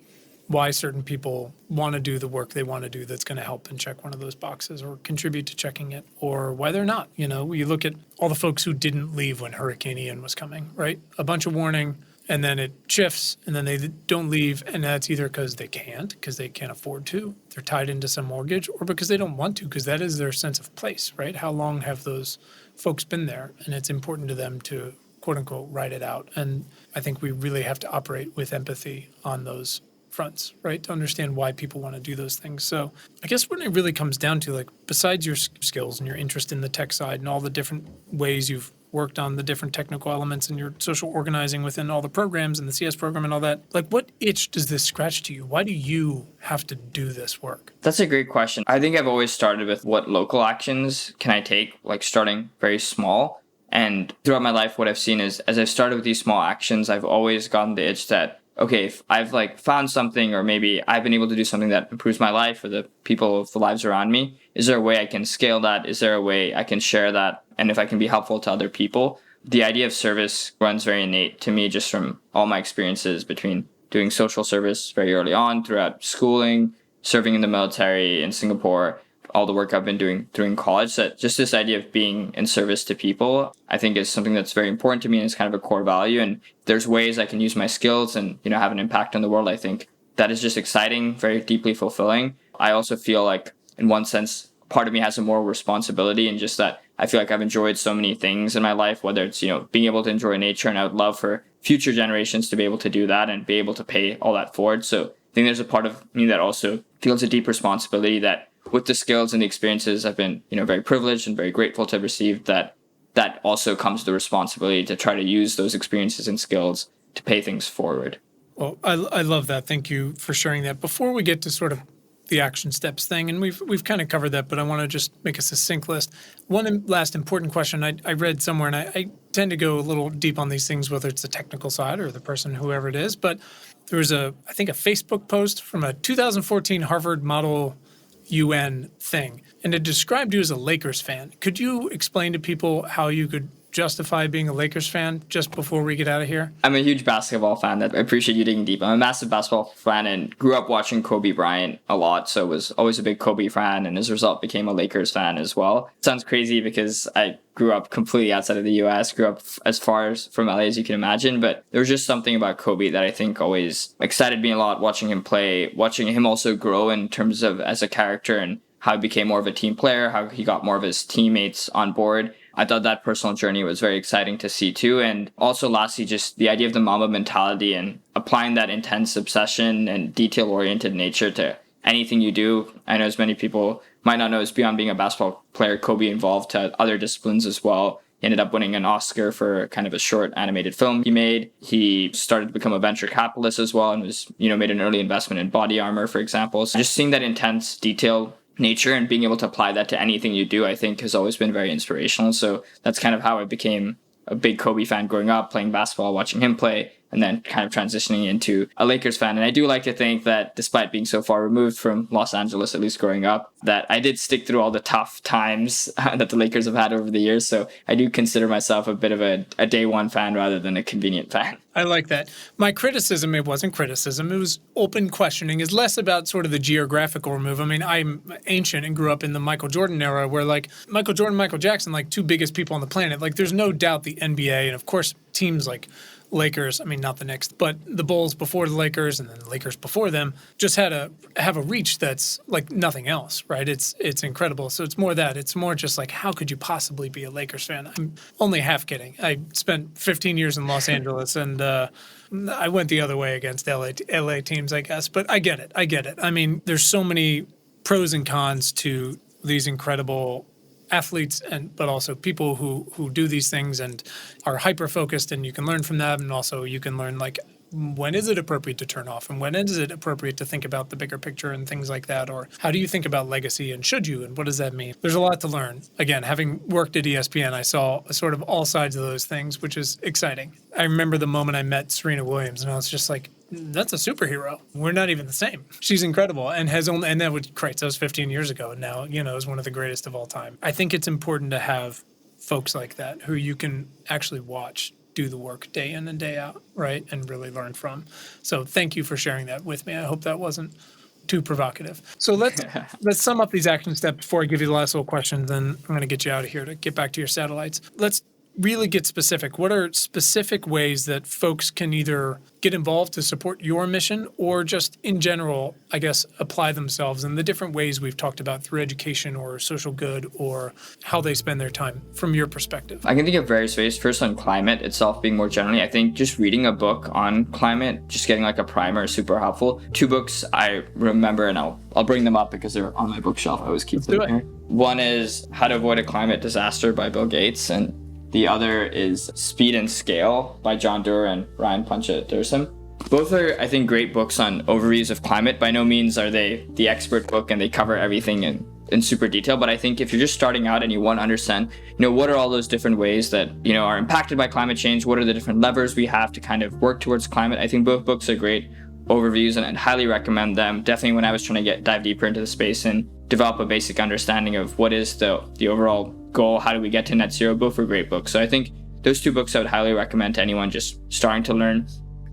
why certain people want to do the work they want to do that's going to help and check one of those boxes or contribute to checking it, or why they're not. You look at all the folks who didn't leave when Hurricane Ian was coming, right? A bunch of warning, and then it shifts, and then they don't leave, and that's either because they can't afford to, they're tied into some mortgage, or because they don't want to, because that is their sense of place, right? How long have those folks been there? And it's important to them to, quote unquote, ride it out. And I think we really have to operate with empathy on those fronts, right? To understand why people want to do those things. So I guess when it really comes down to, like, besides your skills and your interest in the tech side and all the different ways you've worked on the different technical elements and your social organizing within all the programs and the CS program and all that. Like, what itch does this scratch to you? Why do you have to do this work? That's a great question. I think I've always started with what local actions can I take, like starting very small. And throughout my life, what I've seen is as I've started with these small actions, I've always gotten the itch that, okay, if I've like found something, or maybe I've been able to do something that improves my life or the people, the lives around me, is there a way I can scale that? Is there a way I can share that? And if I can be helpful to other people, the idea of service runs very innate to me just from all my experiences between doing social service very early on throughout schooling, serving in the military in Singapore, all the work I've been doing during college. That just this idea of being in service to people, I think is something that's very important to me and it's kind of a core value. And there's ways I can use my skills and, have an impact on the world. I think that is just exciting, very deeply fulfilling. I also feel like in one sense, part of me has a moral responsibility and just that I feel like I've enjoyed so many things in my life, whether it's, being able to enjoy nature, and I would love for future generations to be able to do that and be able to pay all that forward. So I think there's a part of me that also feels a deep responsibility that with the skills and the experiences I've been, very privileged and very grateful to have received, that also comes with the responsibility to try to use those experiences and skills to pay things forward. Well, I love that. Thank you for sharing that. Before we get to sort of the action steps thing, and we've kind of covered that, but I want to just make a succinct list. One last important question I read somewhere, and I tend to go a little deep on these things, whether it's the technical side or the person, whoever it is, but there was I think a Facebook post from a 2014 Harvard Model UN thing, and it described you as a Lakers fan. Could you explain to people how you could justify being a Lakers fan just before we get out of here? I'm a huge basketball fan. I appreciate you digging deep. I'm a massive basketball fan and grew up watching Kobe Bryant a lot, so was always a big Kobe fan, and as a result became a Lakers fan as well. It sounds crazy because I grew up completely outside of the US, grew up as far as from LA as you can imagine, but there was just something about Kobe that I think always excited me a lot, watching him play, watching him also grow in terms of as a character and how he became more of a team player, how he got more of his teammates on board. I thought that personal journey was very exciting to see too. And also lastly, just the idea of the Mamba mentality and applying that intense obsession and detail-oriented nature to anything you do. I know as many people might not know, is beyond being a basketball player, Kobe evolved to other disciplines as well. He ended up winning an Oscar for kind of a short animated film he made. He started to become a venture capitalist as well and was, made an early investment in body armor, for example. So just seeing that intense detail nature and being able to apply that to anything you do, I think has always been very inspirational. So that's kind of how I became a big Kobe fan growing up, playing basketball, watching him play, and then kind of transitioning into a Lakers fan. And I do like to think that despite being so far removed from Los Angeles, at least growing up, that I did stick through all the tough times that the Lakers have had over the years. So I do consider myself a bit of a day one fan rather than a convenient fan. I like that. My criticism, it wasn't criticism, it was open questioning, is less about sort of the geographical remove. I mean, I'm ancient and grew up in the Michael Jordan era where like Michael Jordan, Michael Jackson, like two biggest people on the planet. Like there's no doubt the NBA and of course teams like Lakers, I mean, not the Knicks, but the Bulls before the Lakers and then the Lakers before them just have a reach that's like nothing else, right? It's incredible. So it's more that. It's more just like, how could you possibly be a Lakers fan? I'm only half kidding. I spent 15 years in Los Angeles and I went the other way against LA teams, I guess. But I get it. I mean, there's so many pros and cons to these incredible athletes but also people who do these things and are hyper focused, and you can learn from them, and also you can learn like when is it appropriate to turn off and when is it appropriate to think about the bigger picture and things like that, or how do you think about legacy and should you and what does that mean? There's a lot to learn. Again, having worked at ESPN, I saw sort of all sides of those things, which is exciting. I remember the moment I met Serena Williams and I was just like, that's a superhero. We're not even the same. She's incredible and that was 15 years ago. And now, is one of the greatest of all time. I think it's important to have folks like that who you can actually watch do the work day in and day out, right? And really learn from. So thank you for sharing that with me. I hope that wasn't too provocative. So let's sum up these action steps before I give you the last little question. Then I'm going to get you out of here to get back to your satellites. Let's really get specific. What are specific ways that folks can either get involved to support your mission or just in general, I guess, apply themselves in the different ways we've talked about through education or social good or how they spend their time from your perspective? I can think of various ways. First, on climate itself being more generally, I think just reading a book on climate, just getting like a primer is super helpful. 2 books I remember, and I'll bring them up because they're on my bookshelf. I always keep them here. One is How to Avoid a Climate Disaster by Bill Gates, and The other is Speed and Scale by John Doerr and Ryan Pancha-Dursim. Both are, I think, great books on overviews of climate. By no means are they the expert book and they cover everything in super detail. But I think if you're just starting out and you want to understand, what are all those different ways that, are impacted by climate change? What are the different levers we have to kind of work towards climate? I think both books are great overviews and I'd highly recommend them. Definitely when I was trying to dive deeper into the space and develop a basic understanding of what is the overall goal, how do we get to net zero, both are great books. So I think those two books I would highly recommend to anyone just starting to learn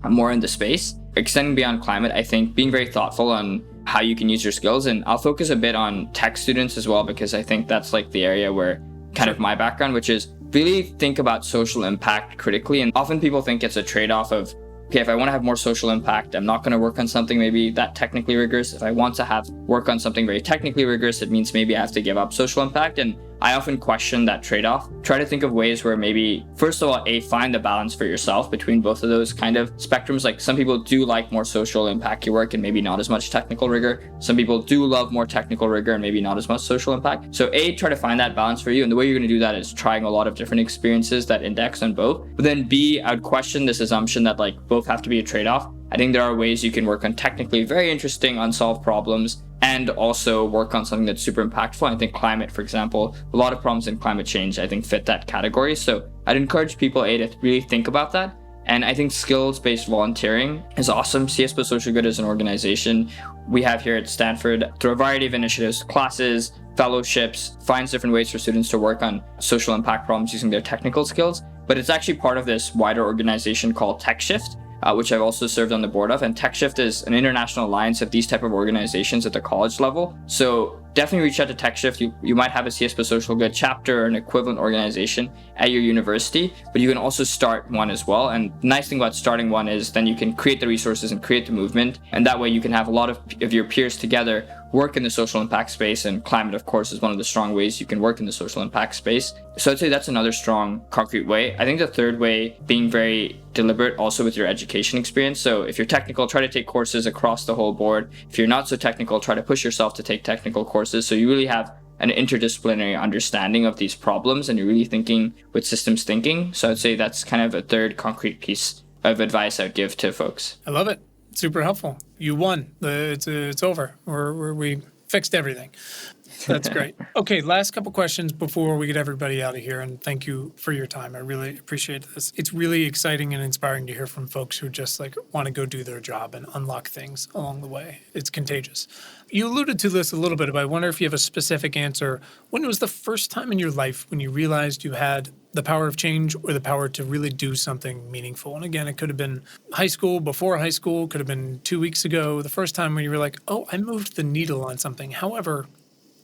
more in the space. Extending beyond climate, I think being very thoughtful on how you can use your skills. And I'll focus a bit on tech students as well, because I think that's like the area where kind of my background, which is really think about social impact critically. And often people think it's a trade-off of, okay, if I want to have more social impact, I'm not going to work on something maybe that technically rigorous. If I want to work on something very technically rigorous, it means maybe I have to give up social impact. And I often question that trade-off. Try to think of ways where maybe, first of all, find the balance for yourself between both of those kind of spectrums. Like some people do like more social impact work and maybe not as much technical rigor. Some people do love more technical rigor and maybe not as much social impact. So try to find that balance for you. And the way you're going to do that is trying a lot of different experiences that index on both. But then B, I would question this assumption that like both have to be a trade-off. I think there are ways you can work on technically very interesting unsolved problems and also work on something that's super impactful. I think climate, for example, a lot of problems in climate change, I think fit that category. So I'd encourage people, to really think about that. And I think skills-based volunteering is awesome. CSPO Social Good is an organization we have here at Stanford through a variety of initiatives, classes, fellowships, finds different ways for students to work on social impact problems using their technical skills. But it's actually part of this wider organization called TechShift, which I've also served on the board of. And TechShift is an international alliance of these type of organizations at the college level. So definitely reach out to TechShift. You might have a CSPO Social Good chapter or an equivalent organization at your university, but you can also start one as well. And the nice thing about starting one is then you can create the resources and create the movement. And that way you can have a lot of your peers together work in the social impact space. And climate, of course, is one of the strong ways you can work in the social impact space. So I'd say that's another strong, concrete way. I think the third way, being very deliberate also with your education experience. So if you're technical, try to take courses across the whole board. If you're not so technical, try to push yourself to take technical courses. So you really have an interdisciplinary understanding of these problems and you're really thinking with systems thinking. So I'd say that's kind of a third concrete piece of advice I'd give to folks. I love it. Super helpful. You won. It's over. We fixed everything. That's great. Okay, last couple questions before we get everybody out of here, and thank you for your time. I really appreciate this. It's really exciting and inspiring to hear from folks who just want to go do their job and unlock things along the way. It's contagious. You alluded to this a little bit, but I wonder if you have a specific answer. When was the first time in your life when you realized you had the power of change or the power to really do something meaningful? And again, it could have been high school, before high school, could have been 2 weeks ago, the first time when you were like, oh, I moved the needle on something, however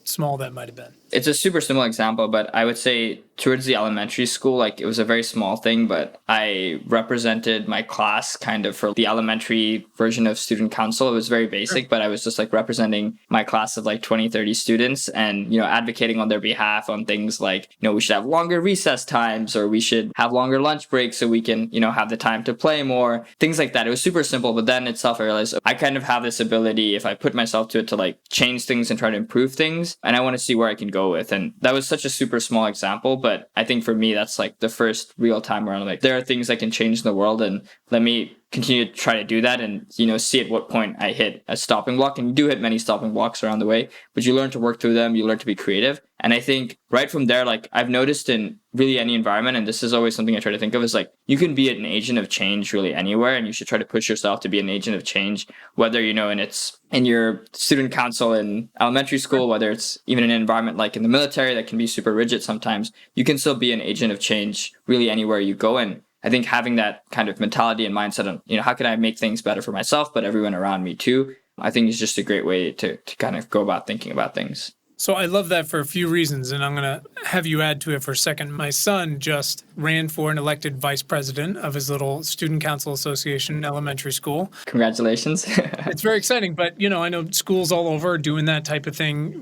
small that might have been. It's a super simple example, but I would say towards the elementary school, it was a very small thing, but I represented my class kind of for the elementary version of student council. It was very basic, but I was just representing my class of 20, 30 students and, advocating on their behalf on things like, we should have longer recess times or we should have longer lunch breaks so we can, have the time to play more, things like that. It was super simple, but then itself I realized I kind of have this ability, if I put myself to it, to change things and try to improve things. And I want to see where I can go with. And that was such a super small example, but I think for me, that's the first real time where I'm there are things I can change in the world and let me continue to try to do that and, see at what point I hit a stopping block. And you do hit many stopping blocks around the way, but you learn to work through them. You learn to be creative. And I think right from there, I've noticed in really any environment, and this is always something I try to think of, is you can be an agent of change really anywhere, and you should try to push yourself to be an agent of change, whether, and it's in your student council in elementary school, whether it's even in an environment like in the military that can be super rigid sometimes, you can still be an agent of change really anywhere you go. And I think having that kind of mentality and mindset on, how can I make things better for myself, but everyone around me too, I think is just a great way to kind of go about thinking about things. So I love that for a few reasons, and I'm going to have you add to it for a second. My son just ran for an elected vice president of his little student council association in elementary school. Congratulations. It's very exciting, but, I know schools all over are doing that type of thing,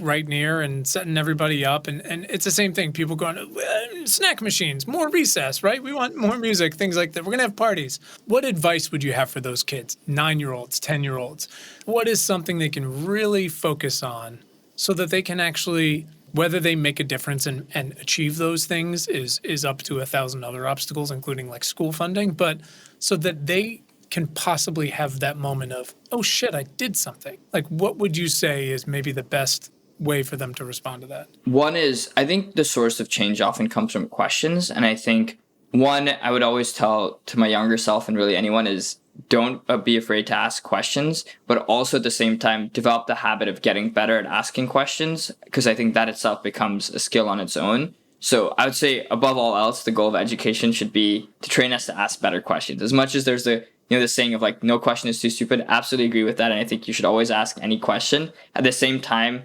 right near and setting everybody up. And it's the same thing. People going, snack machines, more recess, right? We want more music, things like that. We're going to have parties. What advice would you have for those kids, 9-year-olds, 10-year-olds? What is something they can really focus on so that they can actually Whether they make a difference and achieve those things is up to 1,000 other obstacles, including like school funding, but so that they can possibly have that moment of, oh shit, I did something. Like, what would you say is maybe the best way for them to respond to that? One is, I think the source of change often comes from questions. And I think one, I would always tell to my younger self and really anyone is don't be afraid to ask questions, but also at the same time, develop the habit of getting better at asking questions, because I think that itself becomes a skill on its own. So I would say above all else, the goal of education should be to train us to ask better questions. As much as there's the saying of like, no question is too stupid. Absolutely agree with that. And I think you should always ask any question. At the same time,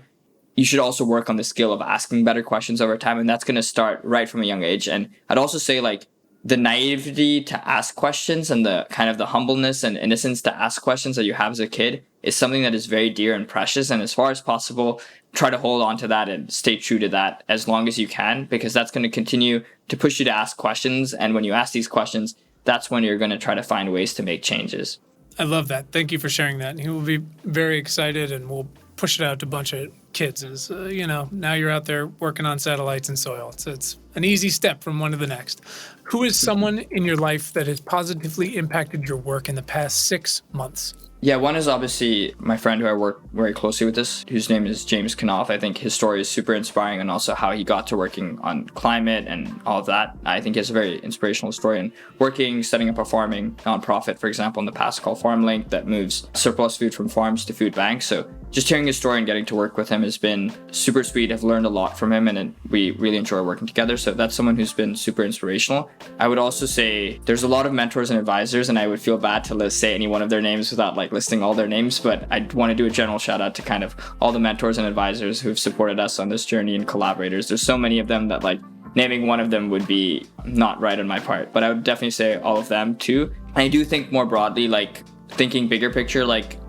you should also work on the skill of asking better questions over time. And that's going to start right from a young age. And I'd also say like the naivety to ask questions and the kind of the humbleness and innocence to ask questions that you have as a kid is something that is very dear and precious. And as far as possible, try to hold on to that and stay true to that as long as you can, because that's going to continue to push you to ask questions. And when you ask these questions, that's when you're going to try to find ways to make changes. I love that. Thank you for sharing that. He will be very excited, and we'll push it out to a bunch of kids. As now you're out there working on satellites and soil. It's an easy step from one to the next. Who is someone in your life that has positively impacted your work in the past 6 months? Yeah, one is obviously my friend who I work very closely with whose name is James Knopf. I think his story is super inspiring, and also how he got to working on climate and all of that. I think he has a very inspirational story, and setting up a farming nonprofit, for example, in the past called FarmLink, that moves surplus food from farms to food banks. So just hearing his story and getting to work with him has been super sweet. I've learned a lot from him, and we really enjoy working together. So that's someone who's been super inspirational. I would also say there's a lot of mentors and advisors, and I would feel bad to say any one of their names without listing all their names, but I want to do a general shout out to kind of all the mentors and advisors who've supported us on this journey and collaborators. There's so many of them that naming one of them would be not right on my part, but I would definitely say all of them too. And I do think more broadly, thinking bigger picture,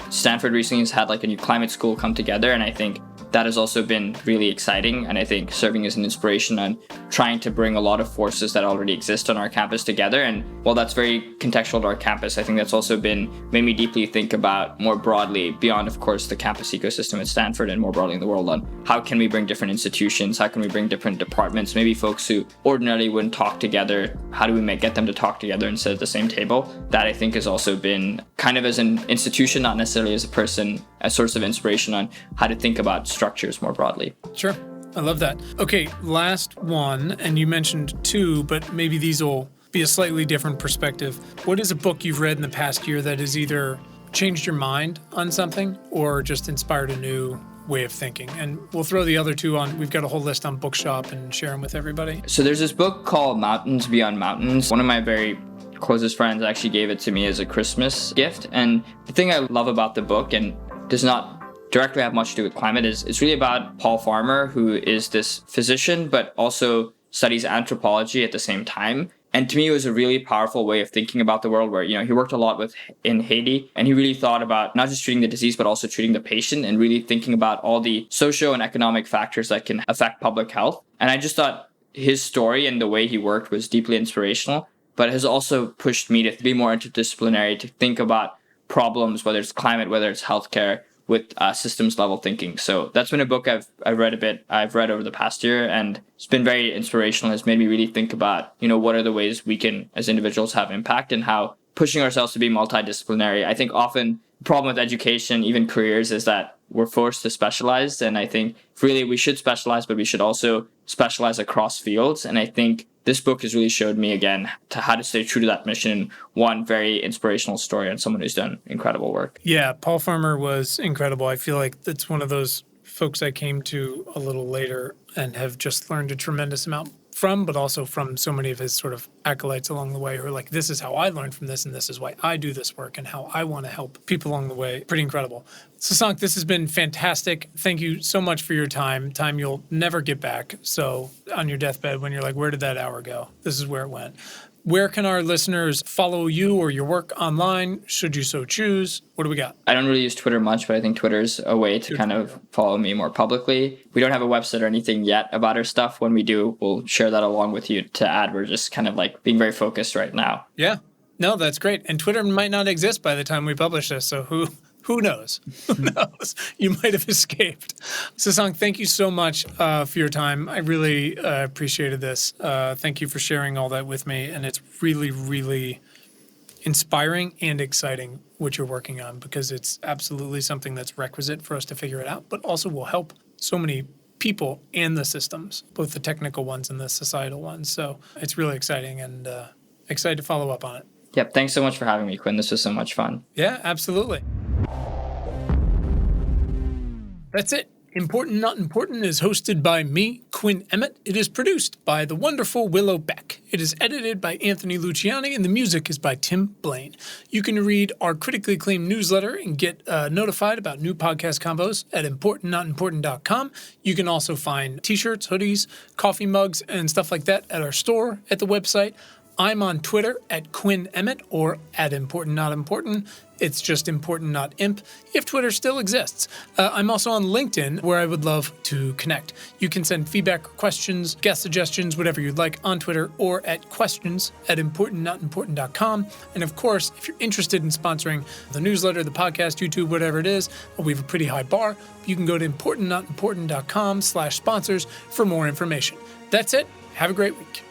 Stanford recently has had a new climate school come together, and I think that has also been really exciting, and I think serving as an inspiration on trying to bring a lot of forces that already exist on our campus together. And while that's very contextual to our campus, I think that's also made me deeply think about more broadly beyond, of course, the campus ecosystem at Stanford and more broadly in the world, on how can we bring different institutions, how can we bring different departments, maybe folks who ordinarily wouldn't talk together, how do we get them to talk together and sit at the same table? That I think has also been kind of as an institution, not necessarily as a person, a source of inspiration on how to think about structures more broadly. Sure. I love that. Okay, last one, and you mentioned two, but maybe these will be a slightly different perspective. What is a book you've read in the past year that has either changed your mind on something or just inspired a new way of thinking? And we'll throw the other two on. We've got a whole list on Bookshop and share them with everybody. So there's this book called Mountains Beyond Mountains. One of my very closest friends actually gave it to me as a Christmas gift. And the thing I love about the book, and does not directly have much to do with climate, is it's really about Paul Farmer, who is this physician, but also studies anthropology at the same time. And to me, it was a really powerful way of thinking about the world, where, he worked a lot in Haiti, and he really thought about not just treating the disease, but also treating the patient, and really thinking about all the socio and economic factors that can affect public health. And I just thought his story and the way he worked was deeply inspirational, but has also pushed me to be more interdisciplinary, to think about problems, whether it's climate, whether it's healthcare, with systems level thinking. So that's been a book I've read over the past year, and it's been very inspirational. It's made me really think about, what are the ways we can as individuals have impact, and how pushing ourselves to be multidisciplinary. I think often the problem with education, even careers, is that we're forced to specialize. And I think really we should specialize, but we should also specialize across fields. And I think this book has really showed me again to how to stay true to that mission, and one very inspirational story on someone who's done incredible work. Yeah, Paul Farmer was incredible. I feel like that's one of those folks I came to a little later and have just learned a tremendous amount from, but also from so many of his sort of acolytes along the way who are like, this is how I learned from this, and this is why I do this work, and how I want to help people along the way. Pretty incredible. Sasankh, this has been fantastic. Thank you so much for your time you'll never get back. So on your deathbed, when you're like, where did that hour go? This is where it went. Where can our listeners follow you or your work online, should you so choose? What do we got? I don't really use Twitter much, but I think Twitter's a way to kind of follow me more publicly. We don't have a website or anything yet about our stuff. When we do, we'll share that along with you to add. We're just kind of being very focused right now. Yeah. No, that's great. And Twitter might not exist by the time we publish this, so who Who knows? Who knows? You might have escaped. Sasankh, thank you so much for your time. I really appreciated this. Thank you for sharing all that with me. And it's really, really inspiring and exciting what you're working on, because it's absolutely something that's requisite for us to figure it out, but also will help so many people and the systems, both the technical ones and the societal ones. So it's really exciting, and excited to follow up on it. Yep. Thanks so much for having me, Quinn. This was so much fun. Yeah, absolutely. That's it. Important Not Important is hosted by me, Quinn Emmett. It is produced by the wonderful Willow Beck. It is edited by Anthony Luciani, and the music is by Tim Blaine. You can read our critically acclaimed newsletter and get notified about new podcast combos at importantnotimportant.com. You can also find t-shirts, hoodies, coffee mugs, and stuff like that at our store at the website. I'm on Twitter at Quinn Emmett or at Important Not Important. It's just Important Not Imp, if Twitter still exists. I'm also on LinkedIn, where I would love to connect. You can send feedback, questions, guest suggestions, whatever you'd like, on Twitter or at questions@importantnotimportant.com. And of course, if you're interested in sponsoring the newsletter, the podcast, YouTube, whatever it is, we have a pretty high bar. You can go to importantnotimportant.com/sponsors for more information. That's it. Have a great week.